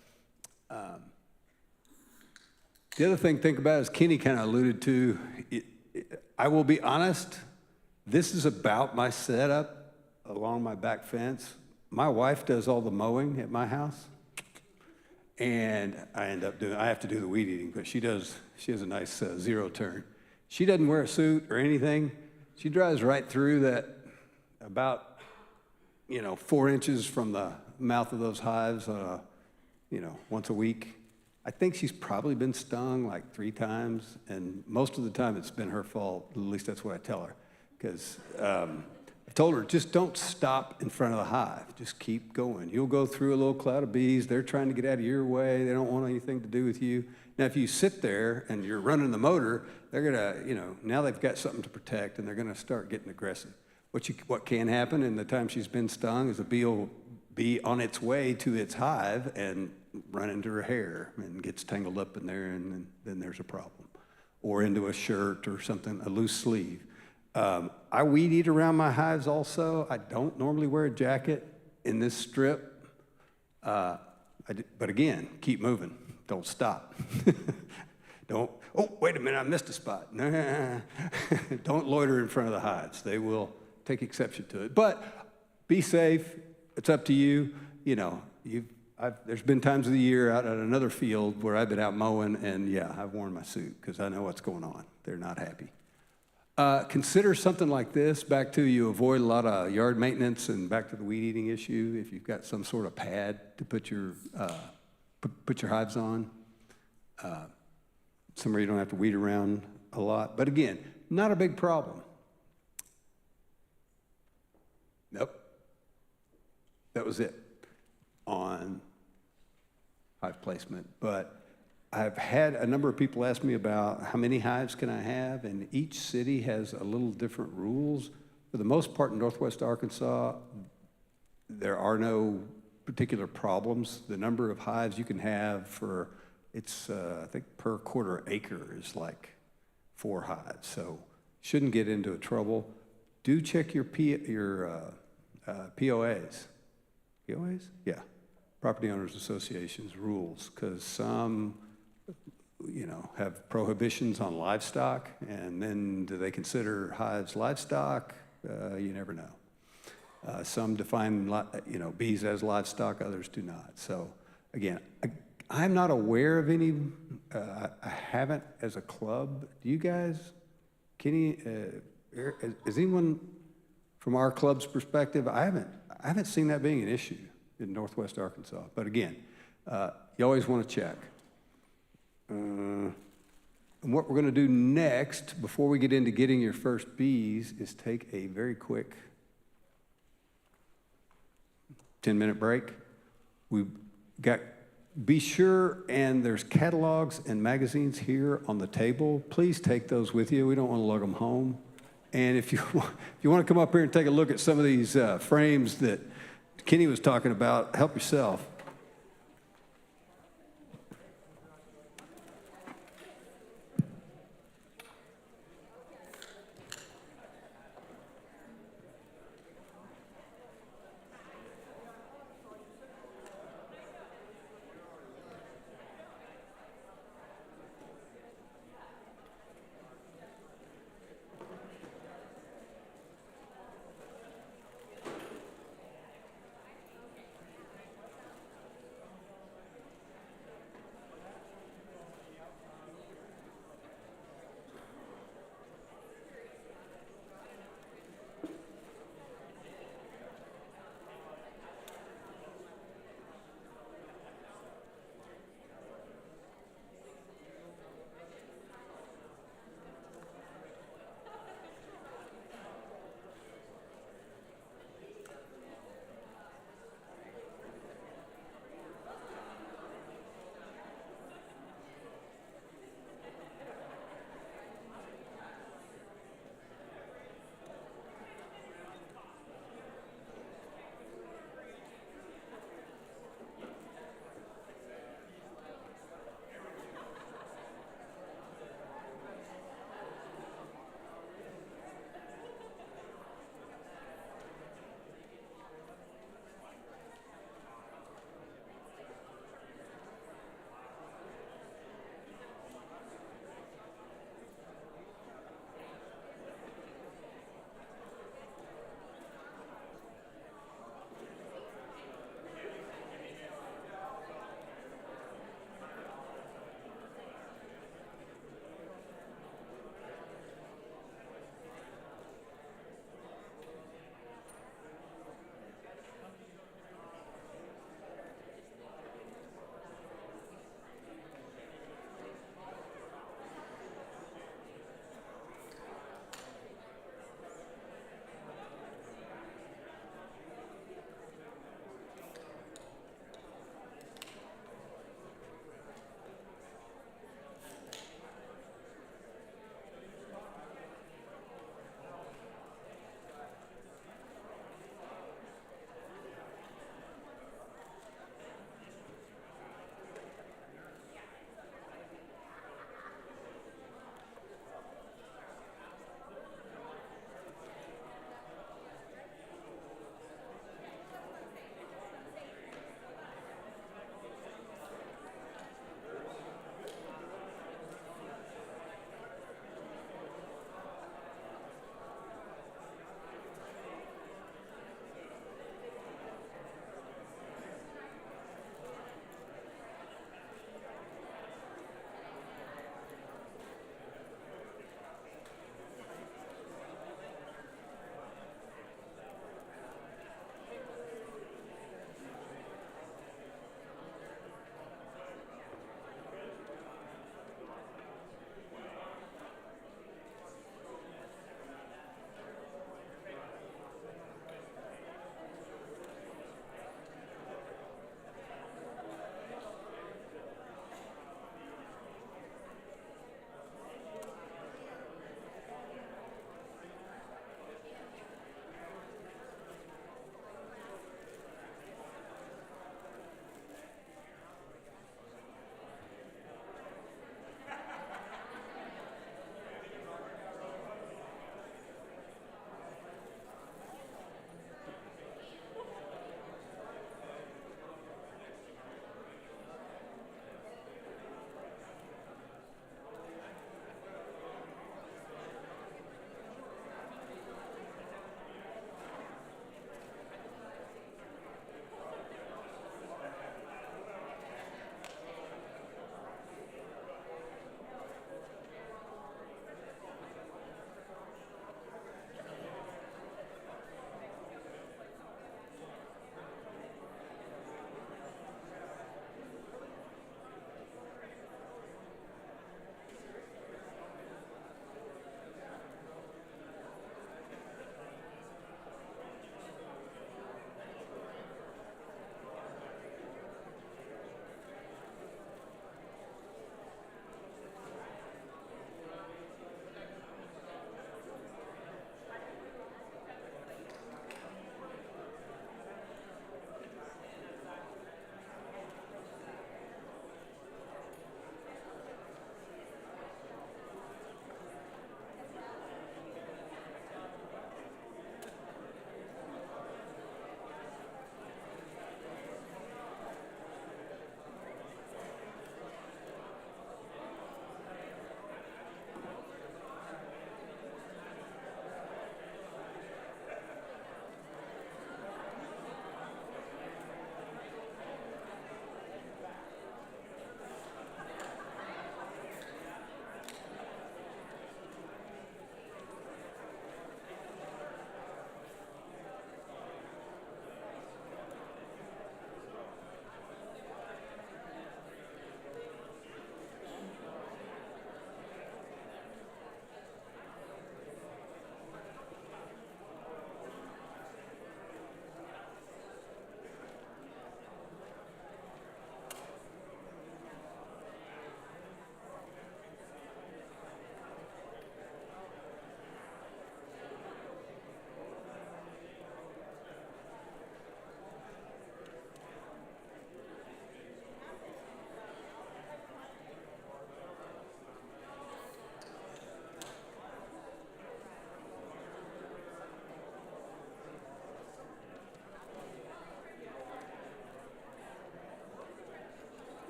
The other thing to think about, as Kenny kind of alluded to, I will be honest, this is about my setup along my back fence. My wife does all the mowing at my house, and I have to do the weed eating, but she has a nice zero turn. She doesn't wear a suit or anything. She drives right through that about, 4 inches from the mouth of those hives, once a week. I think she's probably been stung like 3 times, and most of the time it's been her fault. At least that's what I tell her, because I told her, just don't stop in front of the hive. Just keep going. You'll go through a little cloud of bees. They're trying to get out of your way. They don't want anything to do with you. Now, if you sit there and you're running the motor, they're gonna, now they've got something to protect, and they're gonna start getting aggressive. What can happen in the time she's been stung is a bee will be on its way to its hive and run into her hair and gets tangled up in there, and then there's a problem. Or into a shirt or something, a loose sleeve. I weed eat around my hives also. I don't normally wear a jacket in this strip. But again, keep moving. Don't stop. Oh, wait a minute, I missed a spot. Nah. Don't loiter in front of the hives. They will take exception to it. But be safe. It's up to you. There's been times of the year out at another field where I've been out mowing, and yeah, I've worn my suit because I know what's going on. They're not happy. Consider something like this. Back to, you avoid a lot of yard maintenance, and back to the weed eating issue. If you've got some sort of pad to put your hives on, somewhere you don't have to weed around a lot. But again, not a big problem. Nope. That was it on hive placement. But I've had a number of people ask me about how many hives can I have, and each city has a little different rules. For the most part in Northwest Arkansas, there are no particular problems. The number of hives you can have I think per quarter acre is like 4 hives, so shouldn't get into trouble. Do check your POAs. POAs? Yeah, Property Owners Association's rules, because some have prohibitions on livestock, and then do they consider hives livestock? You never know. Some define bees as livestock, others do not. So again, I'm not aware of any. I haven't as a club. Do you guys? Kenny, is anyone from our club's perspective? I haven't seen that being an issue in Northwest Arkansas. But again, you always want to check. And what we're going to do next, before we get into getting your first bees, is take a very quick 10-minute break. Be sure, and there's catalogs and magazines here on the table. Please take those with you. We don't want to lug them home. And if you want to come up here and take a look at some of these frames that Kenny was talking about, help yourself.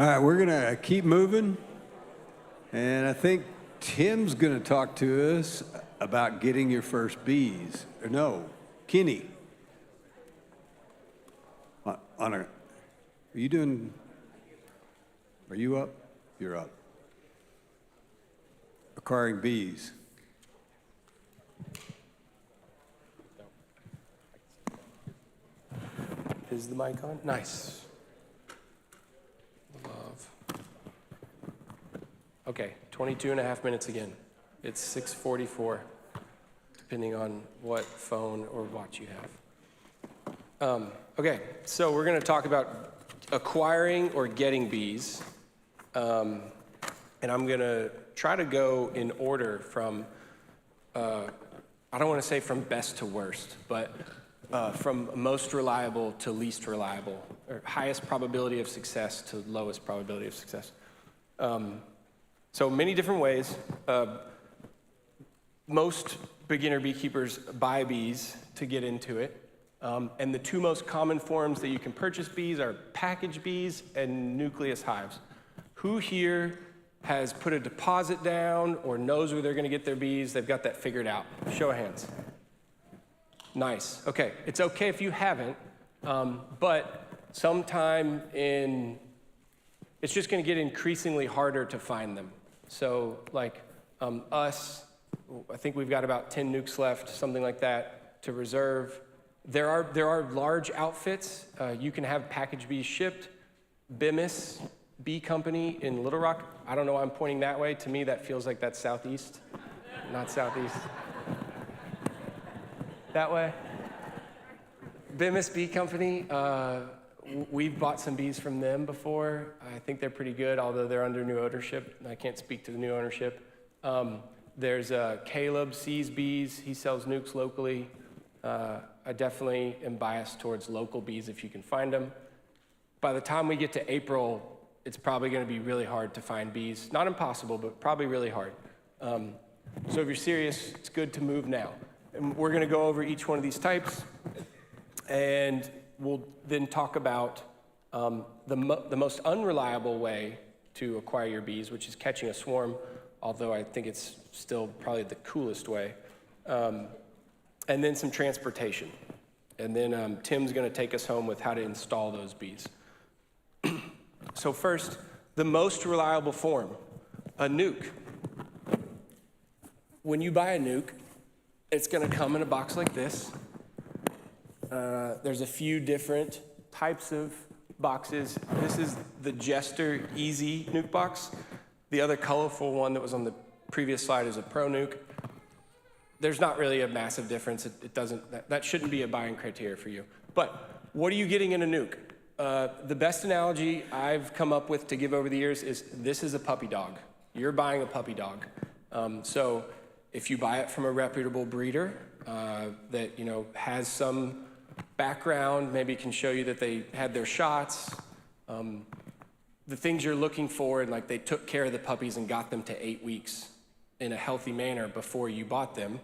All right, we're gonna keep moving, and I think Tim's gonna talk to us about getting your first bees. Or no, Kenny. Are you doing, are you up? You're up. Acquiring bees. Is the mic on? Nice. Love. Okay, 22 and a half minutes again. It's 6:44, depending on what phone or watch you have. Okay, so we're gonna talk about acquiring or getting bees. And I'm gonna try to go in order from, I don't wanna say from best to worst, but from most reliable to least reliable, or highest probability of success to lowest probability of success. So many different ways. Most beginner beekeepers buy bees to get into it. And the two most common forms that you can purchase bees are package bees and nucleus hives. Who here has put a deposit down or knows where they're gonna get their bees? They've got that figured out. Show of hands. Nice, okay. It's okay if you haven't, but sometime it's just gonna get increasingly harder to find them. So like us, I think we've got about 10 nukes left, something like that, to reserve. There are large outfits. You can have package bees shipped. Bemis Bee Company in Little Rock. I don't know why I'm pointing that way. To me, that feels like that's southeast, not southeast. That way. Bemis Bee Company. We've bought some bees from them before. I think they're pretty good, although they're under new ownership. I can't speak to the new ownership. There's Caleb Sees Bees. He sells nukes locally. I definitely am biased towards local bees if you can find them. By the time we get to April, it's probably going to be really hard to find bees. Not impossible, but probably really hard. So if you're serious, it's good to move now. And we're going to go over each one of these types, and we'll then talk about the most unreliable way to acquire your bees, which is catching a swarm, although I think it's still probably the coolest way. And then some transportation. And then Tim's gonna take us home with how to install those bees. So first, the most reliable form, a nuke. When you buy a nuke, it's gonna come in a box like this. There's a few different types of boxes. This is the Jester Easy nuke box. The other colorful one that was on the previous slide is a Pro nuke. There's not really a massive difference. That shouldn't be a buying criteria for you. But what are you getting in a nuke? The best analogy I've come up with to give over the years is this is a puppy dog. You're buying a puppy dog. So if you buy it from a reputable breeder that has some background, maybe can show you that they had their shots, the things you're looking for, and like they took care of the puppies and got them to 8 weeks in a healthy manner before you bought them,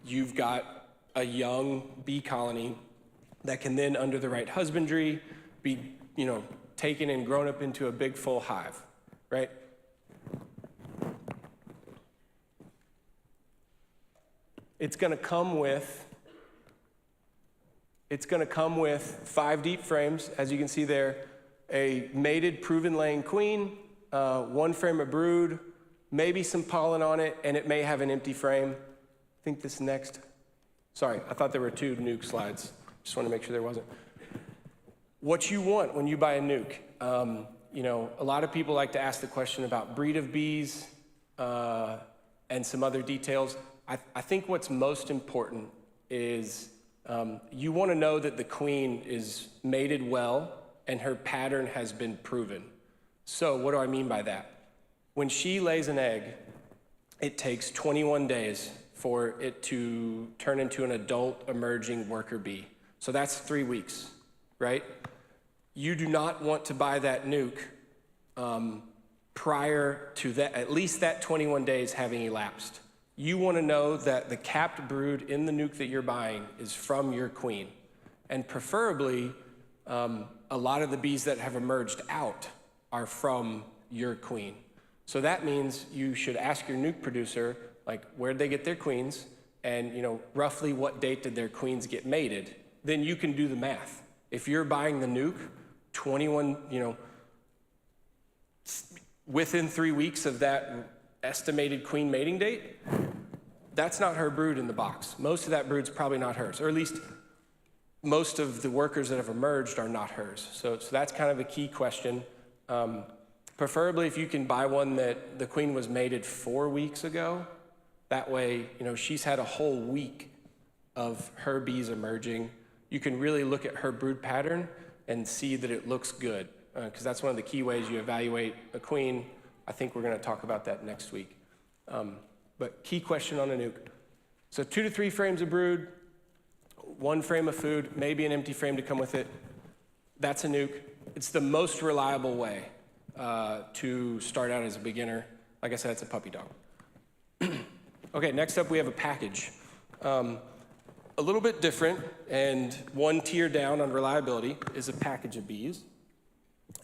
you've got a young bee colony that can then, under the right husbandry, be taken and grown up into a big full hive, right? It's gonna come with 5 deep frames, as you can see there, a mated proven laying queen, 1 frame of brood, maybe some pollen on it, and it may have an empty frame. I think this next, sorry, I thought there were 2 nuke slides. Just want to make sure there wasn't. What you want when you buy a nuke. A lot of people like to ask the question about breed of bees and some other details. I think what's most important is you want to know that the queen is mated well and her pattern has been proven. So what do I mean by that? When she lays an egg, it takes 21 days for it to turn into an adult emerging worker bee. So that's 3 weeks, right? You do not want to buy that nuke prior to that, at least that 21 days having elapsed. You want to know that the capped brood in the nuke that you're buying is from your queen. And preferably, a lot of the bees that have emerged out are from your queen. So that means you should ask your nuke producer, like, where'd they get their queens, and roughly what date did their queens get mated? Then you can do the math. If you're buying the nuke, 21, within 3 weeks of that estimated queen mating date, that's not her brood in the box. Most of that brood's probably not hers, or at least most of the workers that have emerged are not hers. So that's kind of a key question. Preferably if you can buy one that the queen was mated 4 weeks ago, that way, she's had a whole week of her bees emerging. You can really look at her brood pattern and see that it looks good, because that's one of the key ways you evaluate a queen. I think we're going to talk about that next week. But key question on a nuke. So 2 to 3 frames of brood, 1 frame of food, maybe an empty frame to come with it. That's a nuke. It's the most reliable way to start out as a beginner. Like I said, it's a puppy dog. Okay, next up we have a package. A little bit different, and 1 tier down on reliability is a package of bees.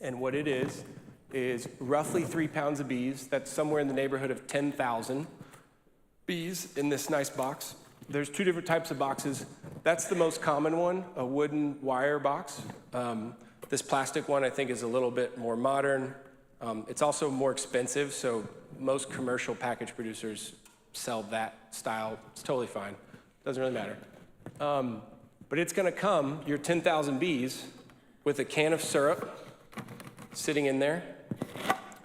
And what it is roughly 3 pounds of bees. That's somewhere in the neighborhood of 10,000 bees in this nice box. There's 2 different types of boxes. That's the most common one, a wooden wire box. This plastic one I think is a little bit more modern. It's also more expensive, so most commercial package producers sell that style. It's totally fine. Doesn't really matter. But it's gonna come, your 10,000 bees, with a can of syrup sitting in there,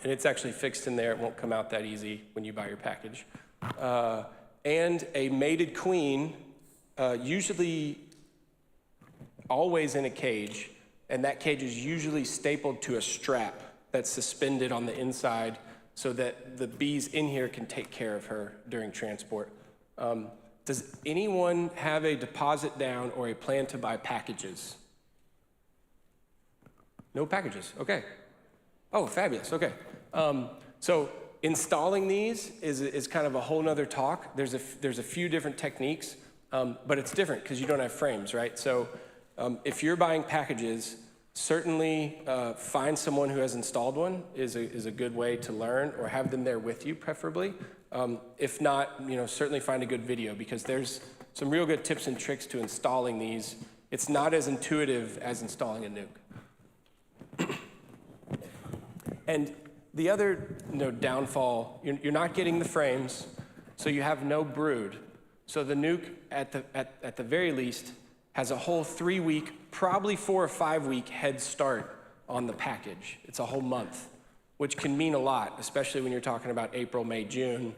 and it's actually fixed in there. It won't come out that easy when you buy your package. And a mated queen, usually always in a cage, and that cage is usually stapled to a strap that's suspended on the inside so that the bees in here can take care of her during transport. Does anyone have a deposit down or a plan to buy packages? No packages, okay. Oh, fabulous, okay. So installing these is kind of a whole nother talk. There's a few different techniques, but it's different because you don't have frames, right? So if you're buying packages, certainly find someone who has installed one is a good way to learn, or have them there with you, preferably. If not, certainly find a good video, because there's some real good tips and tricks to installing these. It's not as intuitive as installing a nuke. And the other downfall, you're not getting the frames, so you have no brood. So the nuke, at the very least, has a whole 3-week, probably 4 or 5 week head start on the package. It's a whole month, which can mean a lot, especially when you're talking about April, May, June.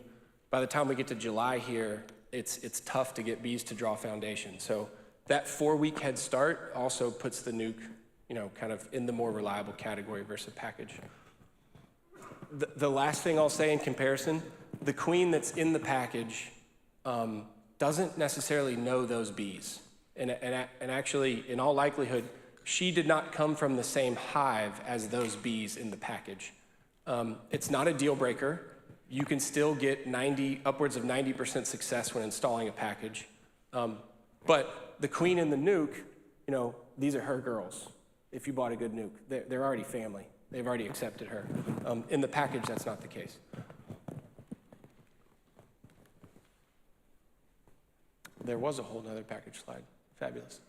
By the time we get to July here, it's tough to get bees to draw foundation. So that 4-week head start also puts the nuke, kind of in the more reliable category versus a package. The last thing I'll say in comparison, the queen that's in the package doesn't necessarily know those bees. And actually, in all likelihood, she did not come from the same hive as those bees in the package. It's not a deal breaker. You can still get upwards of 90% success when installing a package. But the queen in the nuke, these are her girls. If you bought a good nuke, they're already family. They've already accepted her. In the package, that's not the case. There was a whole nother package slide. Fabulous.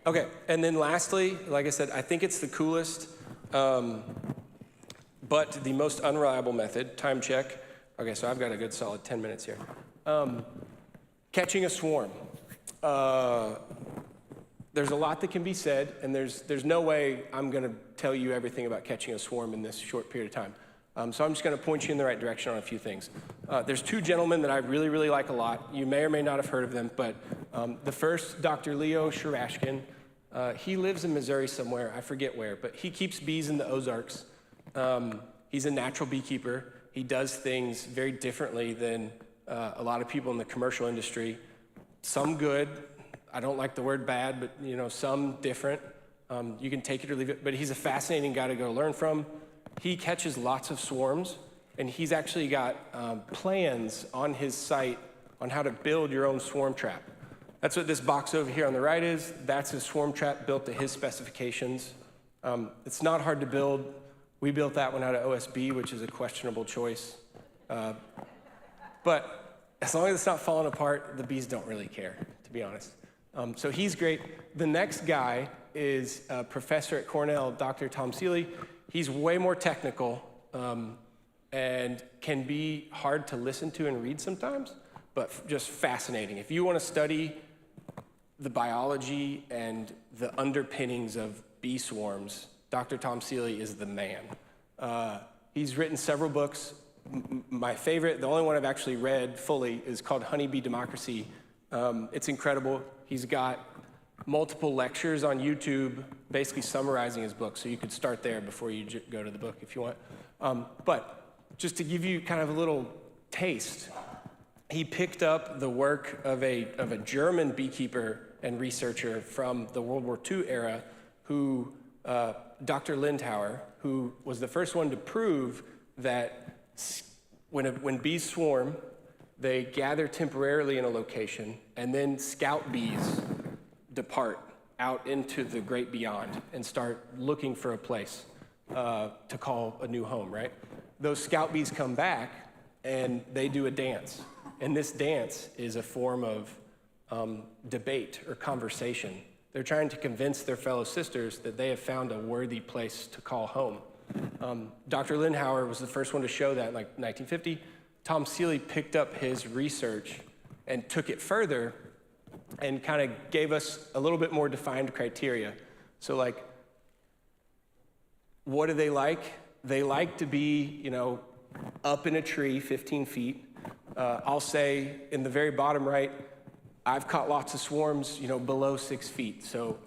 Okay, and then lastly, like I said, I think it's the coolest, but the most unreliable method, time check. Okay, so I've got a good solid 10 minutes here. Catching a swarm. There's a lot that can be said, and there's no way I'm gonna tell you everything about catching a swarm in this short period of time. So I'm just gonna point you in the right direction on a few things. There's 2 gentlemen that I really, really like a lot. You may or may not have heard of them, but the first, Dr. Leo Shurashkin, he lives in Missouri somewhere, I forget where, but he keeps bees in the Ozarks. He's a natural beekeeper. He does things very differently than a lot of people in the commercial industry. Some good, I don't like the word bad, but some different. You can take it or leave it, but he's a fascinating guy to go learn from. He catches lots of swarms, and he's actually got plans on his site on how to build your own swarm trap. That's what this box over here on the right is. That's a swarm trap built to his specifications. It's not hard to build. We built that one out of OSB, which is a questionable choice. But as long as it's not falling apart, the bees don't really care, to be honest. So he's great. The next guy is a professor at Cornell, Dr. Tom Seeley. He's way more technical and can be hard to listen to and read sometimes, but just fascinating. If you want to study the biology and the underpinnings of bee swarms, Dr. Tom Seeley is the man. He's written several books. My favorite, the only one I've actually read fully, is called Honeybee Democracy. It's incredible. He's got multiple lectures on YouTube basically summarizing his book, so you could start there before you go to the book if you want. But just to give you kind of a little taste, he picked up the work of a German beekeeper and researcher from the World War II era, who Dr. Lindauer, who was the first one to prove that when bees swarm, they gather temporarily in a location, and then scout bees depart out into the great beyond and start looking for a place to call a new home, right? Those scout bees come back, and they do a dance. And this dance is a form of debate or conversation. They're trying to convince their fellow sisters that they have found a worthy place to call home. Dr. Lindauer was the first one to show that in like 1950. Tom Seeley picked up his research and took it further and kind of gave us a little bit more defined criteria. So like, what do they like? They like to be, up in a tree 15 feet. I'll say in the very bottom right, I've caught lots of swarms, below 6 feet. So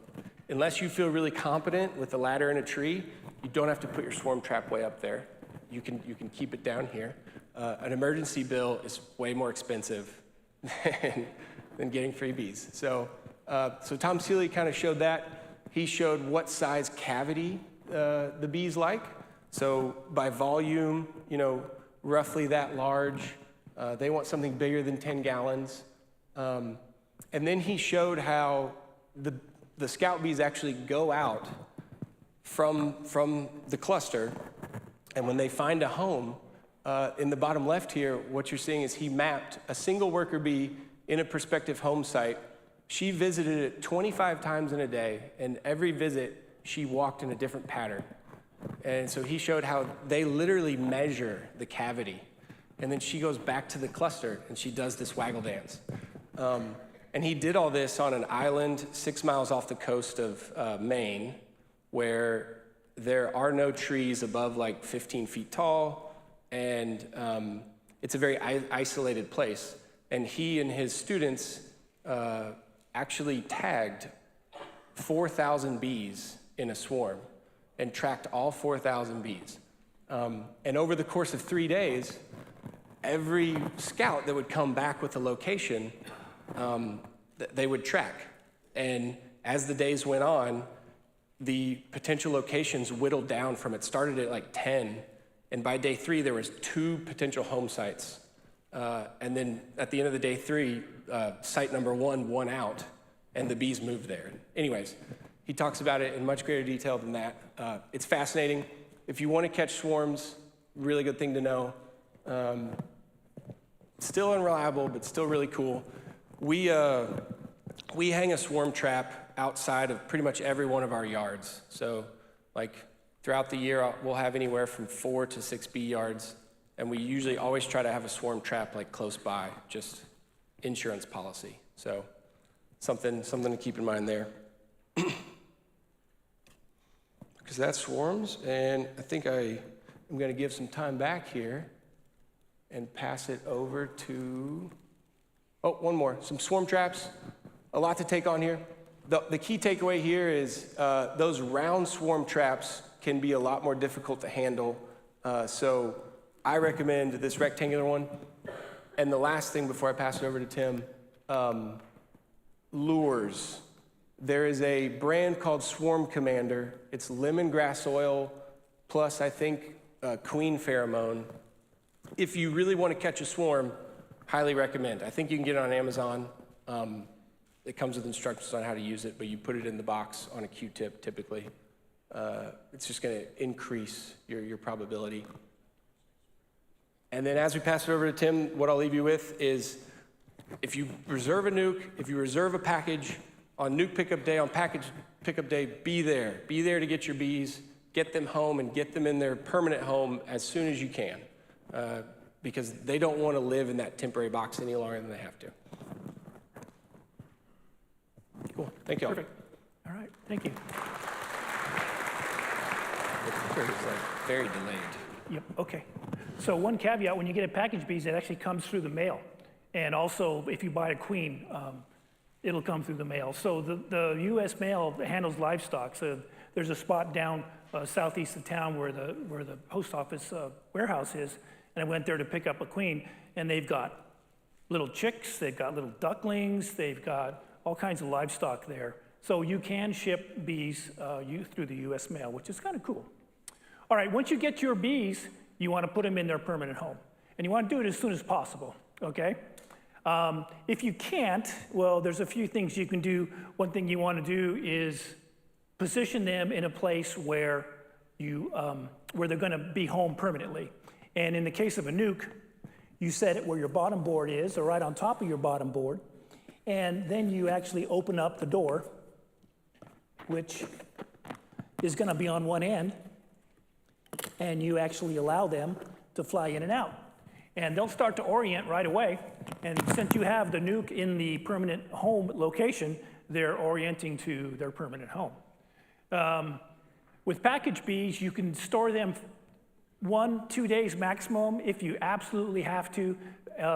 unless you feel really competent with a ladder in a tree, you don't have to put your swarm trap way up there. You can keep it down here. An emergency bill is way more expensive than getting free bees. So Tom Seeley kind of showed that. He showed what size cavity the bees like. So by volume, roughly that large. They want something bigger than 10 gallons. And then he showed how the scout bees actually go out from the cluster, and when they find a home, in the bottom left here, what you're seeing is he mapped a single worker bee in a prospective home site. She visited it 25 times in a day, and every visit, she walked in a different pattern. And so he showed how they literally measure the cavity. And then she goes back to the cluster, and she does this waggle dance. And he did all this on an island 6 miles off the coast of Maine, where there are no trees above like 15 feet tall, and it's a very isolated place. And he and his students actually tagged 4,000 bees in a swarm and tracked all 4,000 bees. And over the course of 3 days, every scout that would come back with a location, they would track. And as the days went on, the potential locations whittled down from it started at like 10, and by day 3 there was 2 potential home sites. And then at the end of the day 3, site number 1 won out, and the bees moved there. Anyways, he talks about it in much greater detail than that. It's fascinating. If you want to catch swarms, really good thing to know. Still unreliable, but still really cool. We hang a swarm trap outside of pretty much every one of our yards. So like throughout the year, we'll have anywhere from 4 to 6 bee yards. And we usually always try to have a swarm trap like close by, just insurance policy. So something to keep in mind there. Because that swarms, and I think I'm going to give some time back here and pass it over to, one more, some swarm traps. A lot to take on here. The key takeaway here is those round swarm traps can be a lot more difficult to handle. So I recommend this rectangular one. And the last thing before I pass it over to Tim, lures. There is a brand called Swarm Commander. It's lemongrass oil plus, I think, queen pheromone. If you really want to catch a swarm, highly recommend. I think you can get it on Amazon. It comes with instructions on how to use it, but you put it in the box on a Q-tip typically. It's just going to increase your probability. And then as we pass it over to Tim, what I'll leave you with is if you reserve a nuke, if you reserve a package on nuke pickup day, on package pickup day, be there. Be there to get your bees, get them home, and get them in their permanent home as soon as you can, because they don't want to live in that temporary box any longer than they have to. Cool. Thank you all. Perfect. All right, thank you. It's like very delayed. Yep, okay. So one caveat, when you get a package bees, it actually comes through the mail. And also, if you buy a queen, it'll come through the mail. So the U.S. mail handles livestock. So there's a spot down southeast of town where the post office warehouse is, and I went there to pick up a queen, and they've got little chicks, they've got little ducklings, they've got all kinds of livestock there. So you can ship bees through the U.S. mail, which is kind of cool. All right, once you get your bees, you want to put them in their permanent home. And you want to do it as soon as possible, okay? If you can't, well, there's a few things you can do. One thing you want to do is position them in a place where they're going to be home permanently. And in the case of a nuke, you set it where your bottom board is, or right on top of your bottom board, and then you actually open up the door, which is going to be on one end, and you actually allow them to fly in and out. And they'll start to orient right away. And since you have the nuke in the permanent home location, they're orienting to their permanent home. With package bees, you can store them 1-2 days maximum. If you absolutely have to,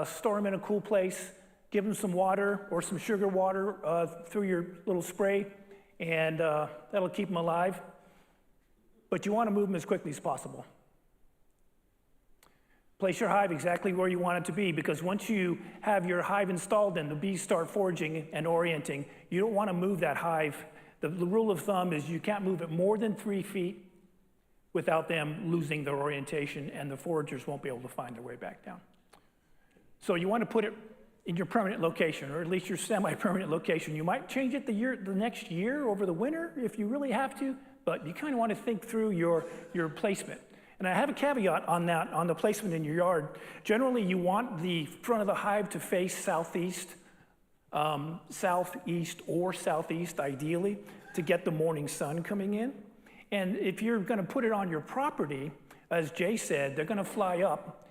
store them in a cool place, give them some water or some sugar water through your little spray, and that'll keep them alive. But you want to move them as quickly as possible. Place your hive exactly where you want it to be, because once you have your hive installed and the bees start foraging and orienting, you don't want to move that hive. The rule of thumb is you can't move it more than 3 feet without them losing their orientation, and the foragers won't be able to find their way back down. So you want to put it in your permanent location, or at least your semi-permanent location. You might change it the next year over the winter if you really have to, but you kind of want to think through your placement. And I have a caveat on that, on the placement in your yard. Generally, you want the front of the hive to face southeast, southeast or southeast, ideally, to get the morning sun coming in. And if you're going to put it on your property, as Jay said, they're going to fly up,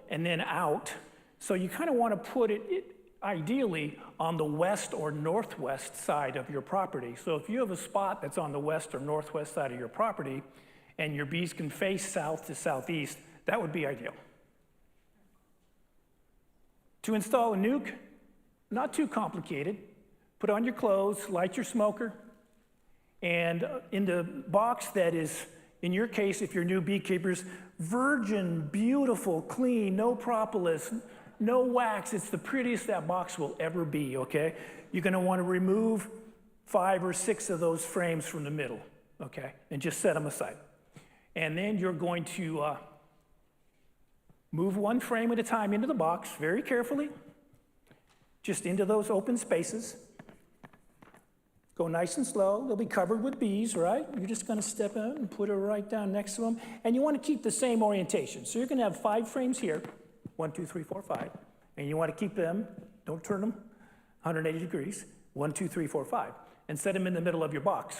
and then out. So you kind of want to put it ideally on the west or northwest side of your property. So if you have a spot that's on the west or northwest side of your property, and your bees can face south to southeast, that would be ideal. To install a nuke, not too complicated. Put on your clothes, light your smoker, and in the box that is, in your case, if you're new beekeepers, virgin, beautiful, clean, no propolis, no wax. It's the prettiest that box will ever be, okay? You're going to want to remove 5 or 6 of those frames from the middle, okay? And just set them aside. And then you're going to move one frame at a time into the box very carefully, just into those open spaces. Go nice and slow. They'll be covered with bees, right? You're just going to step out and put it right down next to them. And you want to keep the same orientation. So you're going to have 5 frames here, 1, 2, 3, 4, 5. And you want to keep them, don't turn them 180 degrees, 1, 2, 3, 4, 5. And set them in the middle of your box.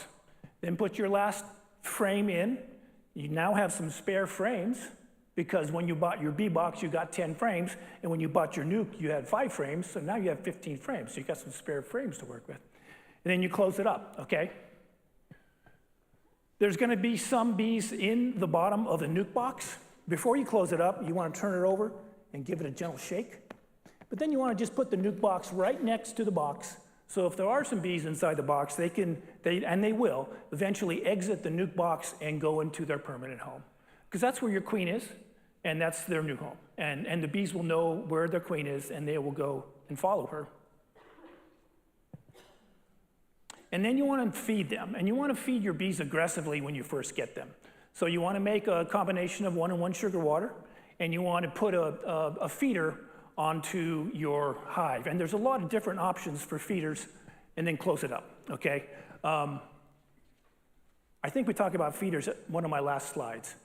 Then put your last frame in. You now have some spare frames, because when you bought your bee box, you got 10 frames, and when you bought your nuke, you had 5 frames, so now you have 15 frames, so you got some spare frames to work with. And then you close it up, okay? There's gonna be some bees in the bottom of the nuke box. Before you close it up, you wanna turn it over and give it a gentle shake. But then you wanna just put the nuke box right next to the box. So if there are some bees inside the box, they will eventually exit the nuke box and go into their permanent home. Because that's where your queen is, and that's their new home. And the bees will know where their queen is, and they will go and follow her. And then you want to feed them, and you want to feed your bees aggressively when you first get them. So you want to make a combination of 1 and 1 sugar water, and you want to put a feeder onto your hive. And there's a lot of different options for feeders, and then close it up, okay? I think we talked about feeders at one of my last slides.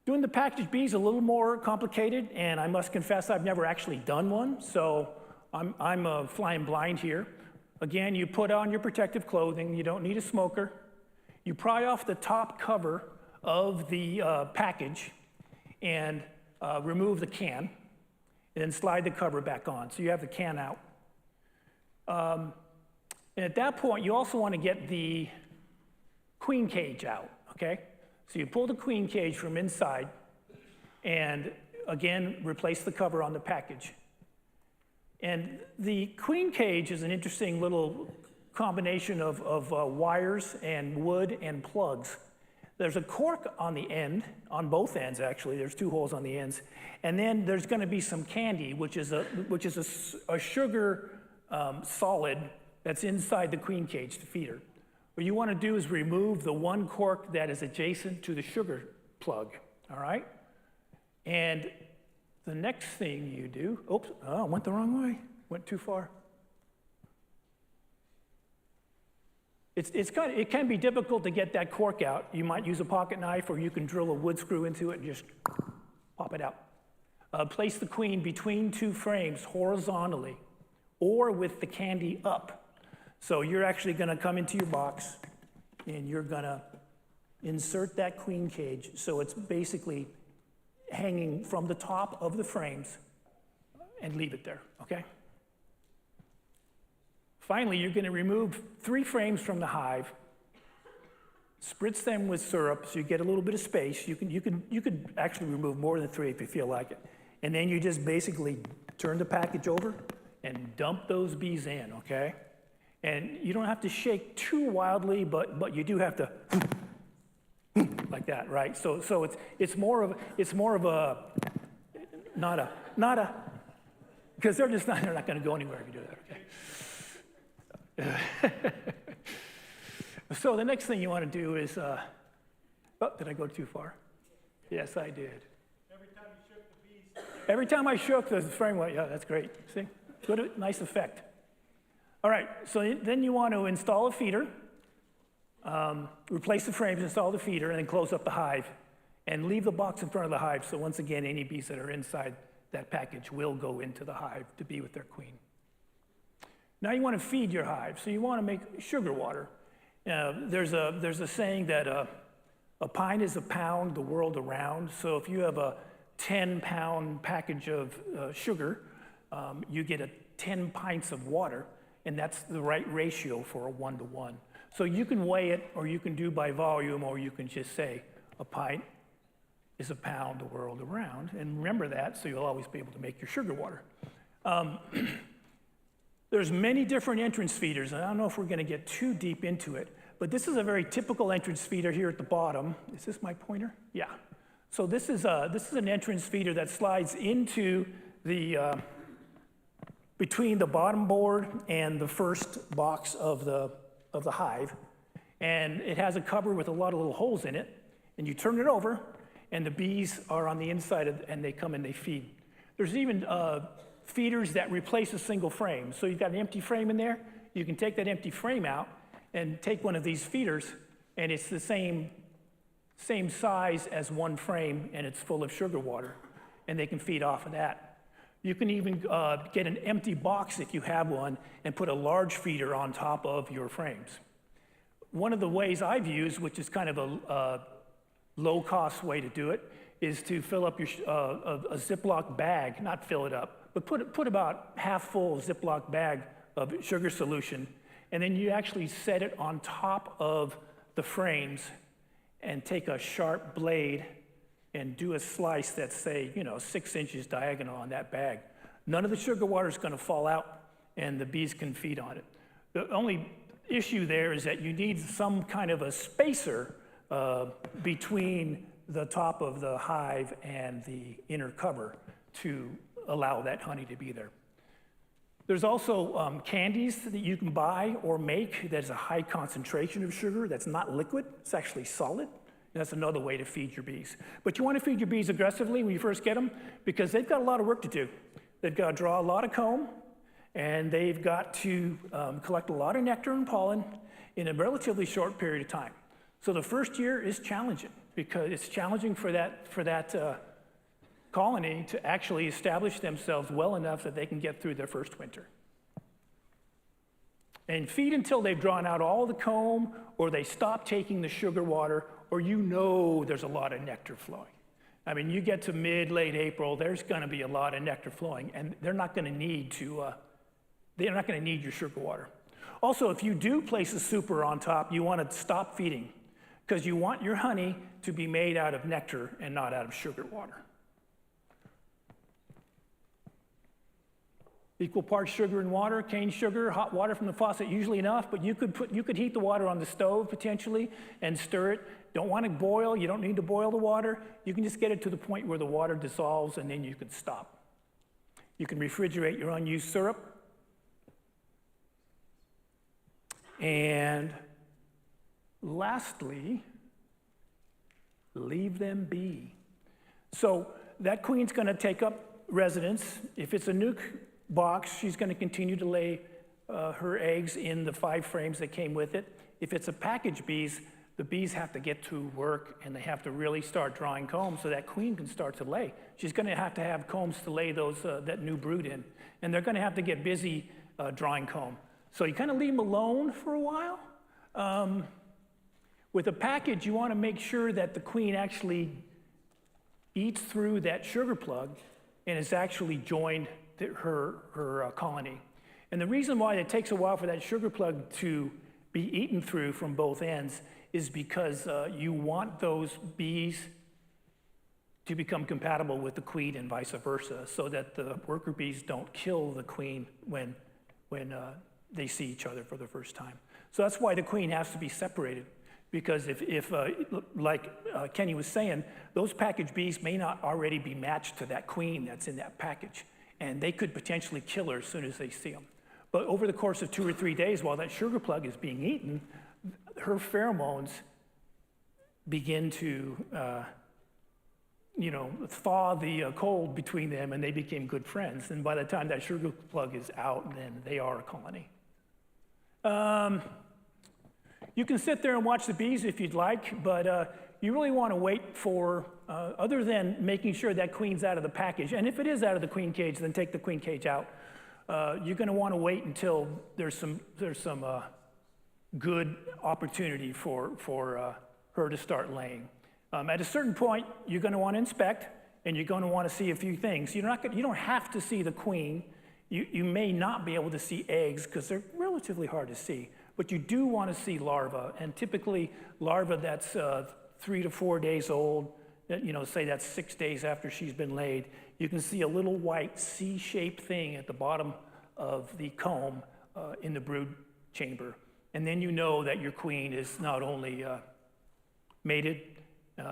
Doing the packaged bee is a little more complicated, and I must confess I've never actually done one, so I'm flying blind here. Again, you put on your protective clothing, you don't need a smoker. You pry off the top cover of the package and remove the can, and then slide the cover back on, so you have the can out. And at that point, you also want to get the queen cage out, okay? So you pull the queen cage from inside, and again, replace the cover on the package. And the queen cage is an interesting little combination of wires and wood and plugs. There's a cork on the end, on both ends actually, there's 2 holes on the ends, and then there's gonna be some candy, which is a sugar solid that's inside the queen cage to feed her. What you wanna do is remove the one cork that is adjacent to the sugar plug, all right? And the next thing you do, oops, oh, I went the wrong way, went too far. It can be difficult to get that cork out. You might use a pocket knife, or you can drill a wood screw into it and just pop it out. Place the queen between 2 frames horizontally, or with the candy up. So you're actually gonna come into your box, and you're gonna insert that queen cage, so it's basically hanging from the top of the frames, and leave it there, okay? Finally, you're gonna remove 3 frames from the hive, spritz them with syrup so you get a little bit of space. You could actually remove more than 3 if you feel like it. And then you just basically turn the package over and dump those bees in, okay? And you don't have to shake too wildly, but you do have to like that, right? So it's more of a not a because they're not going to go anywhere if you do that, okay? So the next thing you want to do is, oh, did I go too far? Yes, I did. Every time you shook the bees. Every time I shook, the frame went, yeah, that's great. See, good, nice effect. All right, so then you want to install a feeder, replace the frames, install the feeder, and then close up the hive, and leave the box in front of the hive, so once again, any bees that are inside that package will go into the hive to be with their queen. Now you want to feed your hive, so you want to make sugar water. There's a saying that a pint is a pound the world around, so if you have a 10-pound package of sugar, you get 10 pints of water, and that's the right ratio for a 1-to-1. So you can weigh it, or you can do by volume, or you can just say a pint is a pound the world around, and remember that, so you'll always be able to make your sugar water. There's many different entrance feeders, and I don't know if we're gonna get too deep into it, but this is a very typical entrance feeder here at the bottom. Is this my pointer? Yeah. So this is an entrance feeder that slides into the, between the bottom board and the first box of the hive. And it has a cover with a lot of little holes in it, and you turn it over, and the bees are on the inside, and they come and they feed. There's even feeders that replace a single frame. So you've got an empty frame in there, you can take that empty frame out and take one of these feeders, and it's the same size as one frame, and it's full of sugar water, and they can feed off of that. You can even get an empty box if you have one and put a large feeder on top of your frames. One of the ways I've used, which is kind of a low-cost way to do it, is to fill up your a Ziploc bag, not fill it up, but put about half full Ziploc bag of sugar solution, and then you actually set it on top of the frames and take a sharp blade and do a slice that's, say, 6 inches diagonal on that bag. None of the sugar water is gonna fall out, and the bees can feed on it. The only issue there is that you need some kind of a spacer between the top of the hive and the inner cover to allow that honey to be there. There's also candies that you can buy or make that's a high concentration of sugar that's not liquid, it's actually solid. That's another way to feed your bees. But you want to feed your bees aggressively when you first get them because they've got a lot of work to do. they've got to draw a lot of comb, and they've got to collect a lot of nectar and pollen in a relatively short period of time. So the first year is challenging because it's challenging for that colony to actually establish themselves well enough that they can get through their first winter. And feed until they've drawn out all the comb, or they stop taking the sugar water, or you know there's a lot of nectar flowing. I mean, you get to late April, there's going to be a lot of nectar flowing, and they're not going to need your sugar water. Also, if you do place a super on top, you want to stop feeding, because you want your honey to be made out of nectar and not out of sugar water. Equal parts sugar and water, cane sugar, hot water from the faucet, usually enough, but you could heat the water on the stove potentially and stir it. Don't want to boil, you don't need to boil the water. You can just get it to the point where the water dissolves and then you can stop. You can refrigerate your unused syrup. And lastly, leave them be. So that queen's going to take up residence. If it's a nuke box, she's going to continue to lay her eggs in the 5 frames that came with it. If it's a package bees, the bees have to get to work and they have to really start drawing comb so that queen can start to lay. She's going to have combs to lay those that new brood in, and they're going to have to get busy drawing comb. So you kind of leave them alone for a while. With a package, you want to make sure that the queen actually eats through that sugar plug and is actually joined her colony. And the reason why it takes a while for that sugar plug to be eaten through from both ends is because you want those bees to become compatible with the queen and vice versa, so that the worker bees don't kill the queen when they see each other for the first time. So that's why the queen has to be separated, because if like Kenny was saying, those package bees may not already be matched to that queen that's in that package, and they could potentially kill her as soon as they see them. But over the course of 2 or 3 days, while that sugar plug is being eaten, her pheromones begin to, thaw the cold between them, and they became good friends. And by the time that sugar plug is out, then they are a colony. You can sit there and watch the bees if you'd like, but you really want to wait for, other than making sure that queen's out of the package, and if it is out of the queen cage, then take the queen cage out. You're going to want to wait until there's some good opportunity for her to start laying. At a certain point, you're going to want to inspect, and you're going to want to see a few things. You don't have to see the queen. You may not be able to see eggs because they're relatively hard to see, but you do want to see larvae, and typically larvae that's 3 to 4 days old, say that's 6 days after she's been laid, you can see a little white C-shaped thing at the bottom of the comb in the brood chamber. And then you know that your queen is not only mated,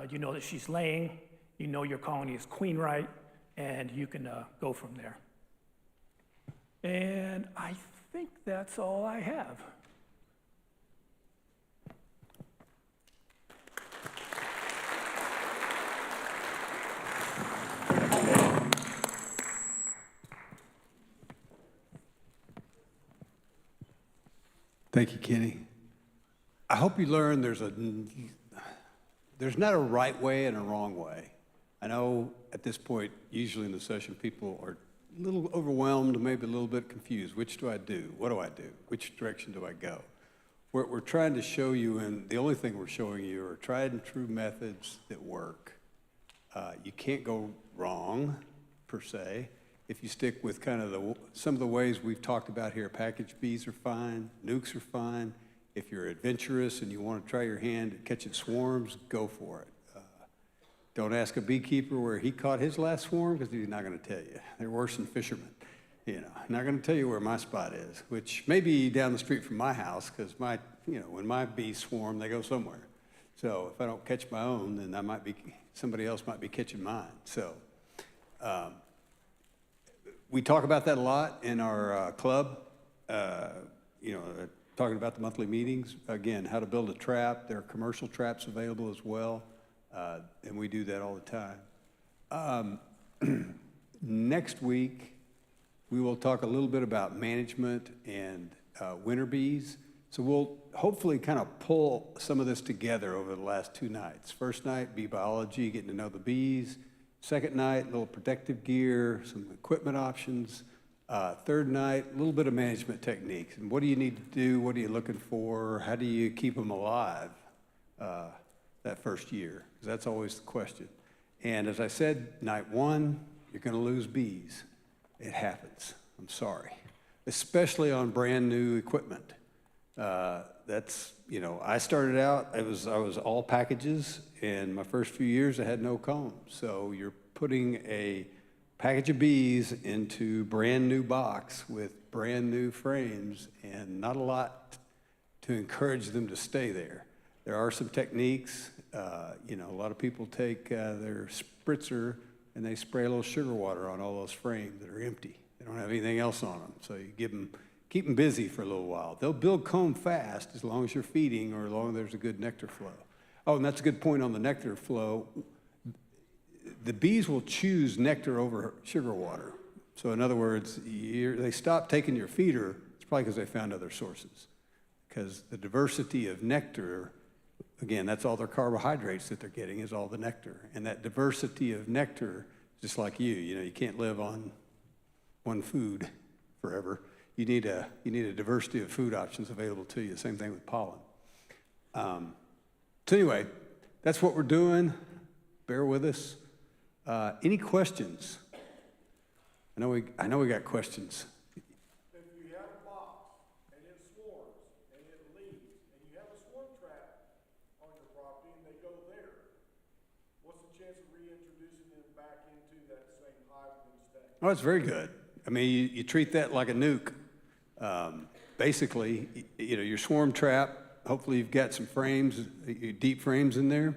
you know that she's laying, you know your colony is queen right, and you can go from there. And I think that's all I have. Thank you, Kenny. I hope you learned there's not a right way and a wrong way. I know at this point, usually in the session, people are a little overwhelmed, maybe a little bit confused. Which do I do? What do I do? Which direction do I go? We're trying to show you, and the only thing we're showing you are tried and true methods that work. You can't go wrong, per se. If you stick with kind of some of the ways we've talked about here, package bees are fine, nukes are fine. If you're adventurous and you want to try your hand at catching swarms, go for it. Don't ask a beekeeper where he caught his last swarm, because he's not going to tell you. They're worse than fishermen. Not going to tell you where my spot is, which may be down the street from my house, because when my bees swarm, they go somewhere. So if I don't catch my own, then somebody else might be catching mine. So. We talk about that a lot in our club, talking about the monthly meetings. Again, how to build a trap. There are commercial traps available as well, and we do that all the time. Next week, We will talk a little bit about management and winter bees. So we'll hopefully kind of pull some of this together over the last 2 nights. First night, bee biology, getting to know the bees. Second night, a little protective gear, some equipment options. Third night, a little bit of management techniques. And what do you need to do? What are you looking for? How do you keep them alive that first year? Because that's always the question. And as I said, night 1, you're going to lose bees. It happens. I'm sorry. Especially on brand new equipment. That's, you know, I started out, I was all packages, and my first few years I had no comb. So you're putting a package of bees into brand new box with brand new frames and not a lot to encourage them to stay there. There are some techniques, you know, a lot of people take their spritzer and they spray a little sugar water on all those frames that are empty. They don't have anything else on them. So you keep them busy for a little while. They'll build comb fast as long as you're feeding or as long as there's a good nectar flow. Oh, and that's a good point on the nectar flow. The bees will choose nectar over sugar water. So in other words, they stop taking your feeder, it's probably because they found other sources. Because the diversity of nectar, again, that's all their carbohydrates that they're getting is all the nectar. And that diversity of nectar, just like you know, you can't live on one food forever. You need a diversity of food options available to you. Same thing with pollen. So anyway, that's what we're doing. Bear with us. Any questions? I know we got questions. If you have a box and it swarms and it leaves and you have a swarm trap on your property and they go there, what's the chance of reintroducing them back into that same hive when you stay? Oh, it's very good. I mean, you treat that like a nuke. Basically, you know, your swarm trap, hopefully you've got some frames, deep frames in there.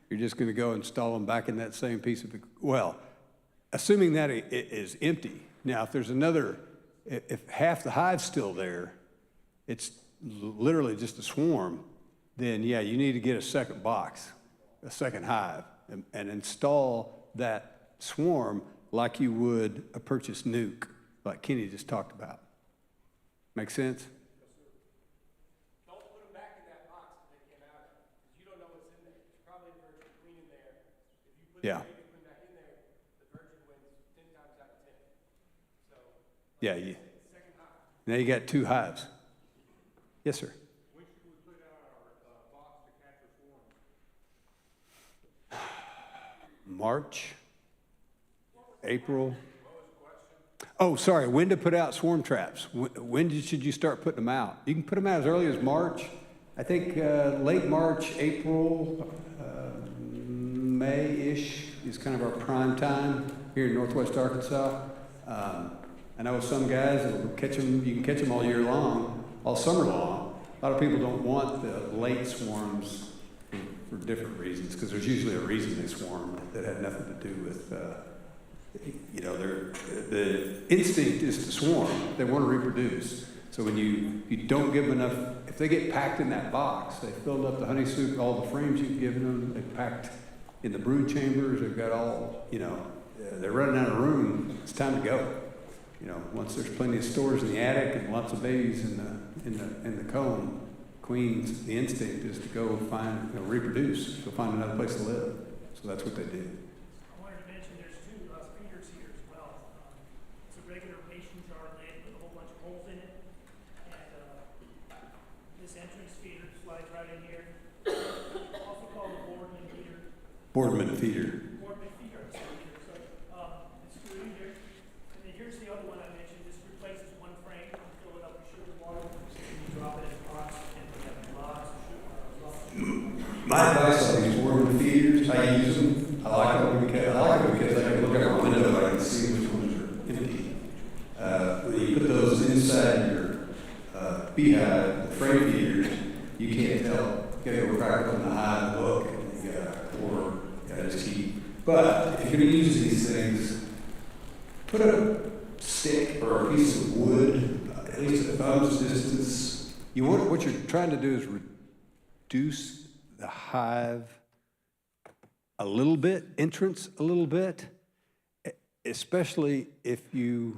You're just going to go install them back in that same piece of, well, assuming that it is empty. Now, if there's another, if half the hive's still there, it's literally just a swarm, then yeah, you need to get a second box, a second hive, and install that swarm like you would a purchased nuke, like Kenny just talked about. Make sense? Don't put them back in that box that they came out of, because you don't know what's in there. There's probably a virgin queen in there. If you put the baby queen back in there, the virgin wins 10 times out of 10. So, Yeah, second hive. now you got 2 hives. Yes, sir. When should we put out our box to catch our swarms? March, April. Oh, sorry, when to put out swarm traps? When should you start putting them out? You can put them out as early as March. I think late March, April, May-ish is kind of our prime time here in Northwest Arkansas. I know some guys will catch them, you can catch them all year long, all summer long. A lot of people don't want the late swarms for different reasons, because there's usually a reason they swarm that had nothing to do with you know, the instinct is to swarm. They want to reproduce. So when you don't give them enough, if they get packed in that box, they filled up the honey soup, all the frames you've given them, they packed in the brood chambers, they've got all, you know, they're running out of room, it's time to go. You know, once there's plenty of stores in the attic and lots of babies in the comb, queens, the instinct is to go find, you know, reproduce, go find another place to live. So that's what they do. Boardman feeder. Boardman feeder. So it's screwed in here. And then here's the other one I mentioned. This replaces one frame. Fill it up with sugar water. You drop it in a box, and we have lots of sugar. My advice on these Boardman feeders, I use them. I like them because I can look out my window and I can see which ones are empty. When you put those inside your beehive, the frame feeders, you can't tell. You gotta go back up in the hive and look, and you gotta pour. But if you're going to use these things, put a stick or a piece of wood, at least a thumb's distance. What you're trying to do is reduce the hive a little bit, entrance a little bit, especially if you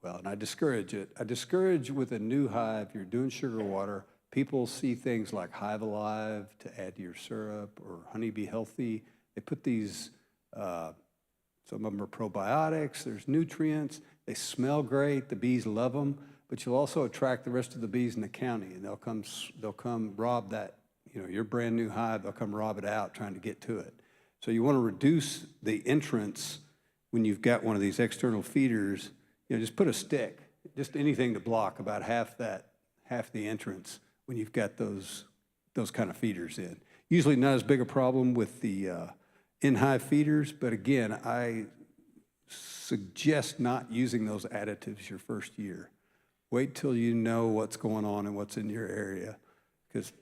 Well, and I discourage it. I discourage with a new hive, you're doing sugar water, people see things like Hive Alive to add to your syrup or Honey Be Healthy. They put these, some of them are probiotics, there's nutrients, they smell great, the bees love them, but you'll also attract the rest of the bees in the county, and they'll come rob that, your brand new hive, they'll come rob it out trying to get to it. So you want to reduce the entrance when you've got one of these external feeders. Just put a stick, just anything to block about half the entrance when you've got those kind of feeders in. Usually not as big a problem with the in-hive feeders, but again, I suggest not using those additives your first year. Wait till you know what's going on and what's in your area, because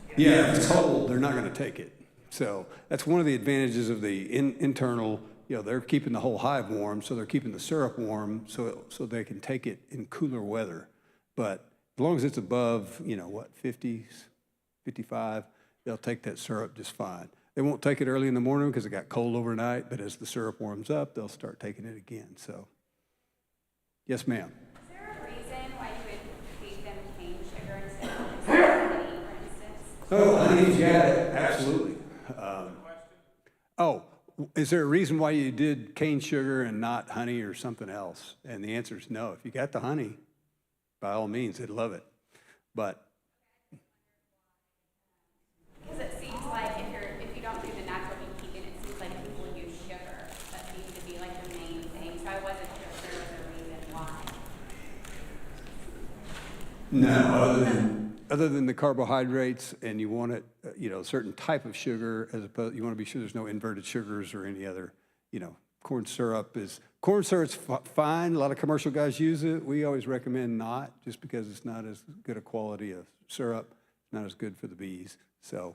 if it's cold, they're not going to take it. So that's one of the advantages of the internal. They're keeping the whole hive warm, so they're keeping the syrup warm so they can take it in cooler weather. But as long as it's above, 50s, 55, they'll take that syrup just fine. They won't take it early in the morning because it got cold overnight, but as the syrup warms up, they'll start taking it again. So, yes, ma'am. Is there a reason why you would feed them cane sugar instead of just honey, for instance? Oh, honey, yeah, absolutely. Is there a reason why you did cane sugar and not honey or something else? And the answer is no. If you got the honey, by all means, they'd love it. But Because it seems like if you don't do the natural beekeeping, it seems like people use sugar. That seems to be like the main thing. So I wasn't sure if there was a reason why. no, other than the carbohydrates, and you want it, a certain type of sugar, as opposed, you want to be sure there's no inverted sugars or any other, corn syrup's fine. A lot of commercial guys use it. We always recommend not, just because it's not as good a quality of syrup, not as good for the bees. So,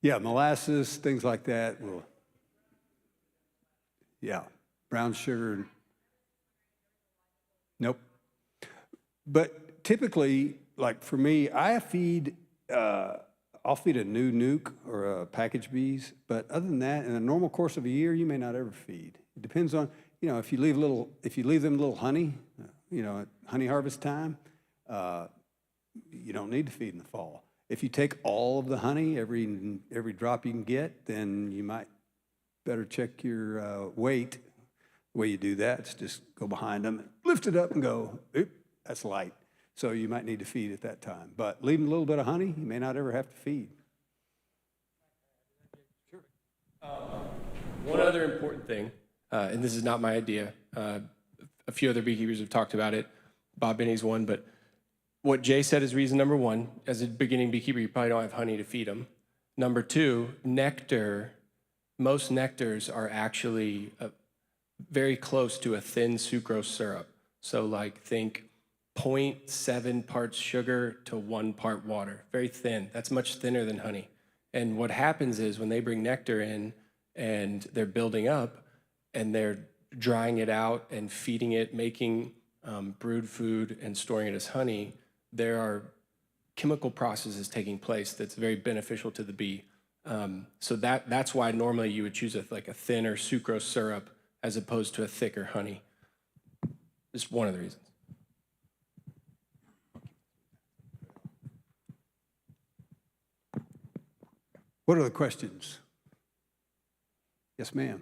molasses, things like that brown sugar. Nope. But typically, like for me, I'll feed a new nuke or package bees. But other than that, in a normal course of a year, you may not ever feed. It depends on, if you leave them little honey, at honey harvest time, you don't need to feed in the fall. If you take all of the honey, every drop you can get, then you might better check your weight. The way you do that is just go behind them, lift it up, and go. Oop, that's light. So you might need to feed at that time. But leave them a little bit of honey, you may not ever have to feed. Sure. One other important thing, and this is not my idea. A few other beekeepers have talked about it. Bob Binney's one, but what Jay said is reason number one. As a beginning beekeeper, you probably don't have honey to feed them. Number two, nectar. Most nectars are actually very close to a thin sucrose syrup. So think 0.7 parts sugar to 1 part water. Very thin. That's much thinner than honey. And what happens is when they bring nectar in and they're building up and they're drying it out and feeding it, making brewed food and storing it as honey, there are chemical processes taking place that's very beneficial to the bee. So that's why normally you would choose a thinner sucrose syrup as opposed to a thicker honey. Just one of the reasons. What are the questions? Yes, ma'am.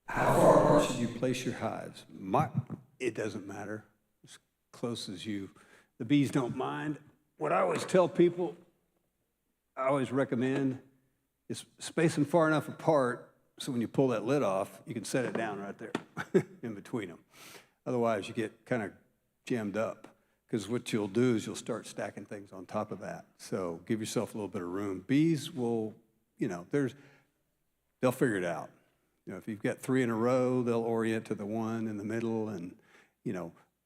How far apart should you place your hives? It doesn't matter. As close as you. The bees don't mind. What I always tell people, I always recommend, is space them far enough apart so when you pull that lid off, you can set it down right there in between them. Otherwise, you get kind of jammed up. Because what you'll do is you'll start stacking things on top of that. So give yourself a little bit of room. Bees will, they'll figure it out. If you've got 3 in a row, they'll orient to the one in the middle. And,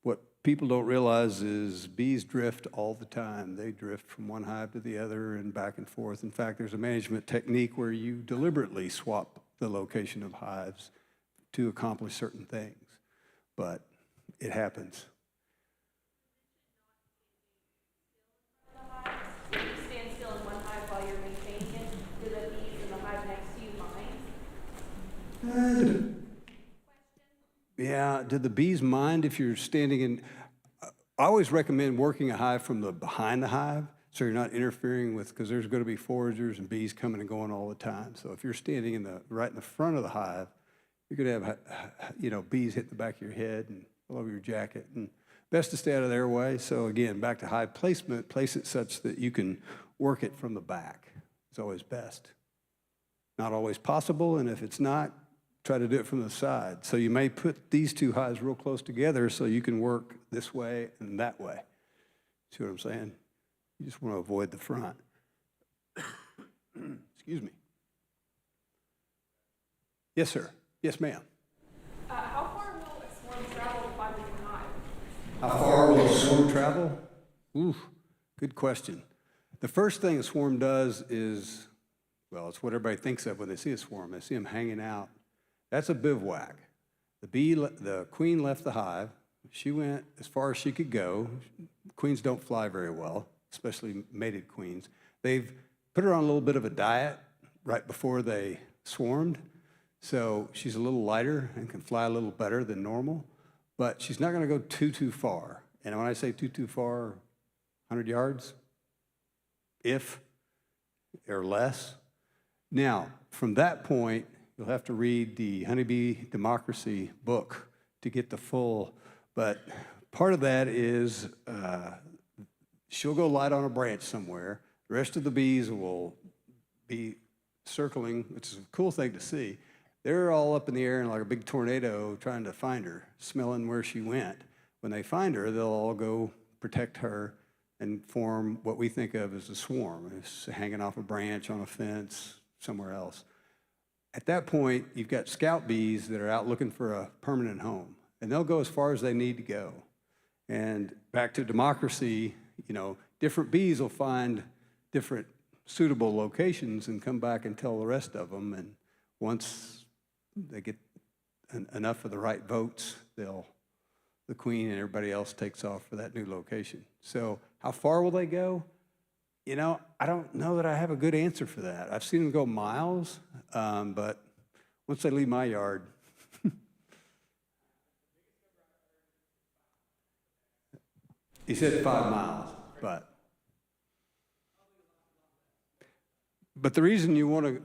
what people don't realize is bees drift all the time. They drift from one hive to the other and back and forth. In fact, there's a management technique where you deliberately swap the location of hives to accomplish certain things. But it happens. If you stand still in one hive while you're maintaining it, do the bees do the bees mind if you're standing in, I always recommend working a hive from behind the hive, so you're not interfering with, because there's going to be foragers and bees coming and going all the time. So if you're standing right in the front of the hive, you're going to have, bees hitting the back of your head and all over your jacket. And best to stay out of their way. So again, back to hive placement, place it such that you can work it from the back. It's always best. Not always possible, and if it's not, try to do it from the side. So you may put these two hives real close together so you can work this way and that way. See what I'm saying? You just want to avoid the front. Excuse me. Yes, sir. Yes, ma'am. How far will a swarm travel to find a hive? How far will a swarm travel? Ooh, good question. The first thing a swarm does is, well, it's what everybody thinks of when they see a swarm. They see them hanging out. That's a bivouac. The queen left the hive. She went as far as she could go. Queens don't fly very well, especially mated queens. They've put her on a little bit of a diet right before they swarmed. So she's a little lighter and can fly a little better than normal, but she's not going to go too far. And when I say too far, 100 yards, if, or less. Now, from that point, you'll have to read the Honeybee Democracy book to get the full, but part of that is she'll go light on a branch somewhere. The rest of the bees will be circling, which is a cool thing to see. They're all up in the air and like a big tornado trying to find her, smelling where she went. When they find her, they'll all go protect her and form what we think of as a swarm. It's hanging off a branch on a fence somewhere else. At that point, you've got scout bees that are out looking for a permanent home, and they'll go as far as they need to go. And back to democracy, different bees will find different suitable locations and come back and tell the rest of them. And once they get enough of the right votes, the queen and everybody else takes off for that new location. So how far will they go? I don't know that I have a good answer for that. I've seen them go miles, but once they leave my yard, he said 5 miles, but the reason you want to,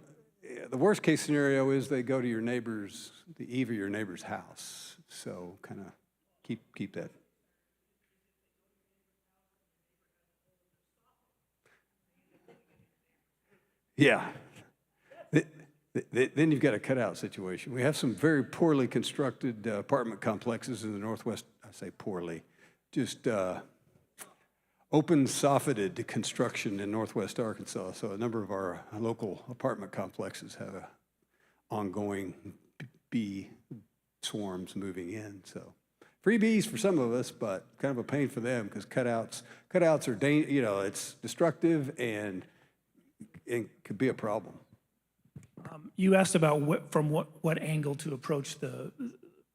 the worst case scenario is they go to your neighbor's, the eve of your neighbor's house. So kind of keep that. Yeah. Then you've got a cutout situation. We have some very poorly constructed apartment complexes in the Northwest. I say poorly, just open-soffitted construction in Northwest Arkansas. So a number of our local apartment complexes have ongoing bee swarms moving in. So free bees for some of us, but kind of a pain for them because cutouts are it's destructive and could be a problem. You asked about from what angle to approach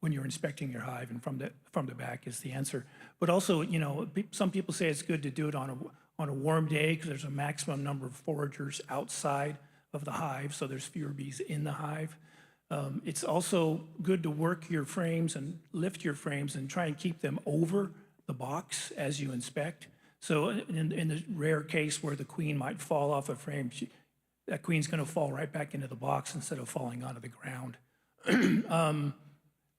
when you're inspecting your hive, and from the back is the answer. But also, some people say it's good to do it on a warm day because there's a maximum number of foragers outside of the hive, so there's fewer bees in the hive. It's also good to work your frames and lift your frames and try and keep them over the box as you inspect. So in the rare case where the queen might fall off a frame, that queen's going to fall right back into the box instead of falling onto the ground.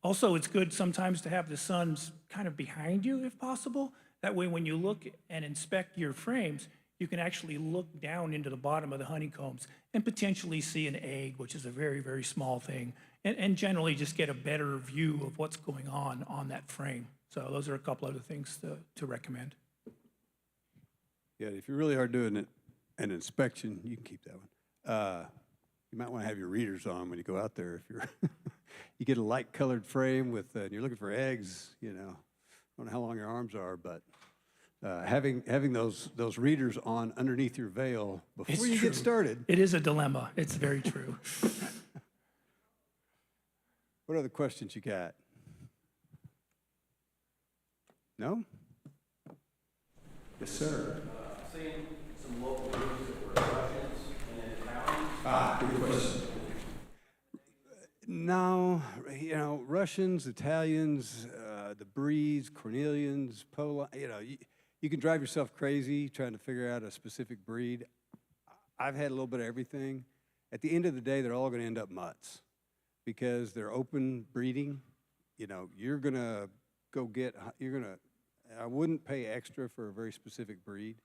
Also, it's good sometimes to have the sun kind of behind you if possible. That way when you look and inspect your frames, you can actually look down into the bottom of the honeycombs and potentially see an egg, which is a very, very small thing, and generally just get a better view of what's going on that frame. So those are a couple other things to recommend. Yeah, if you really are doing an inspection, you can keep that one. You might want to have your readers on when you go out there. If you're you get a light-colored frame with, and you're looking for eggs, I don't know how long your arms are, but having those readers on underneath your veil before you get started. It is a dilemma. It's very true. What other questions you got? No? Yes, sir. Seeing some local groups that were Russians and in counties. Good question. No, you know, Russians, Italians, the breeds, Cornelians, you can drive yourself crazy trying to figure out a specific breed. I've had a little bit of everything. At the end of the day, they're all going to end up mutts because they're open breeding. You know, I wouldn't pay extra for a very specific breed.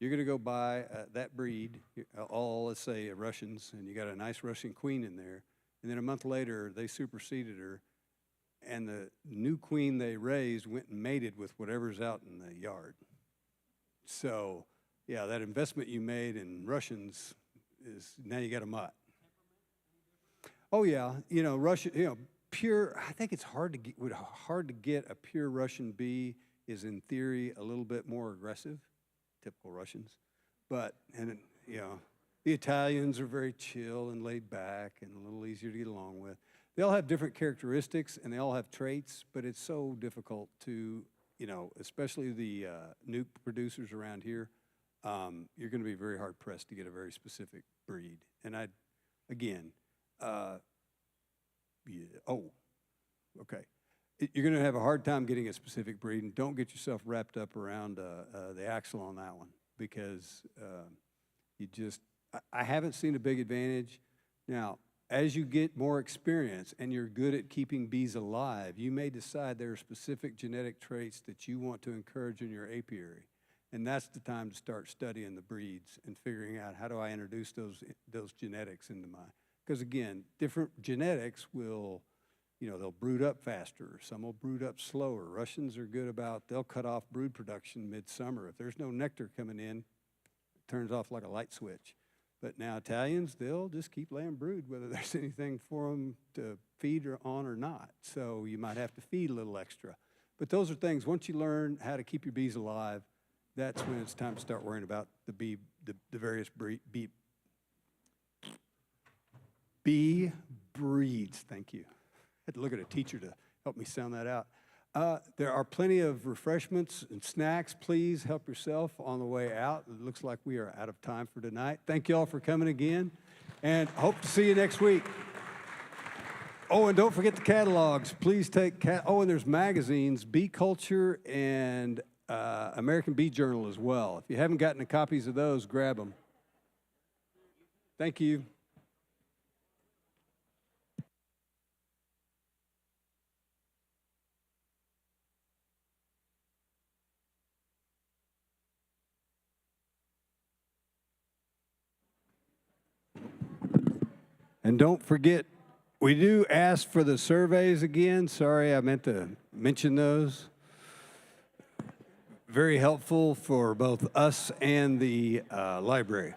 You're going to go buy that breed, let's say, Russians, and you got a nice Russian queen in there. And then a month later, they superseded her, and the new queen they raised went and mated with whatever's out in the yard. So, yeah, that investment you made in Russians is now you got a mutt. Oh yeah, you know, pure. I think it's hard to get a pure Russian bee. Is in theory a little bit more aggressive, typical Russians, but you know. The Italians are very chill and laid back and a little easier to get along with. They all have different characteristics and they all have traits, but it's so difficult to, you know, especially the new producers around here, you're going to be very hard pressed to get a very specific breed. And you're going to have a hard time getting a specific breed, and don't get yourself wrapped up around the axle on that one because I haven't seen a big advantage. Now, as you get more experience and you're good at keeping bees alive, you may decide there are specific genetic traits that you want to encourage in your apiary. And that's the time to start studying the breeds and figuring out how do I introduce those genetics into because again, different genetics will, you know, they'll brood up faster. Some will brood up slower. Russians are good they'll cut off brood production midsummer. If there's no nectar coming in, it turns off like a light switch. But now Italians, they'll just keep laying brood, whether there's anything for them to feed on or not. So you might have to feed a little extra. But those are things, once you learn how to keep your bees alive, that's when it's time to start worrying about the various bee breeds. Thank you. I had to look at a teacher to help me sound that out. There are plenty of refreshments and snacks. Please help yourself on the way out. It looks like we are out of time for tonight. Thank you all for coming again, and hope to see you next week. Oh, and don't forget the catalogs. Please take and there's magazines, Bee Culture and American Bee Journal as well. If you haven't gotten the copies of those, grab them. Thank you. And don't forget, we do ask for the surveys again. Sorry, I meant to mention those. Very helpful for both us and the library.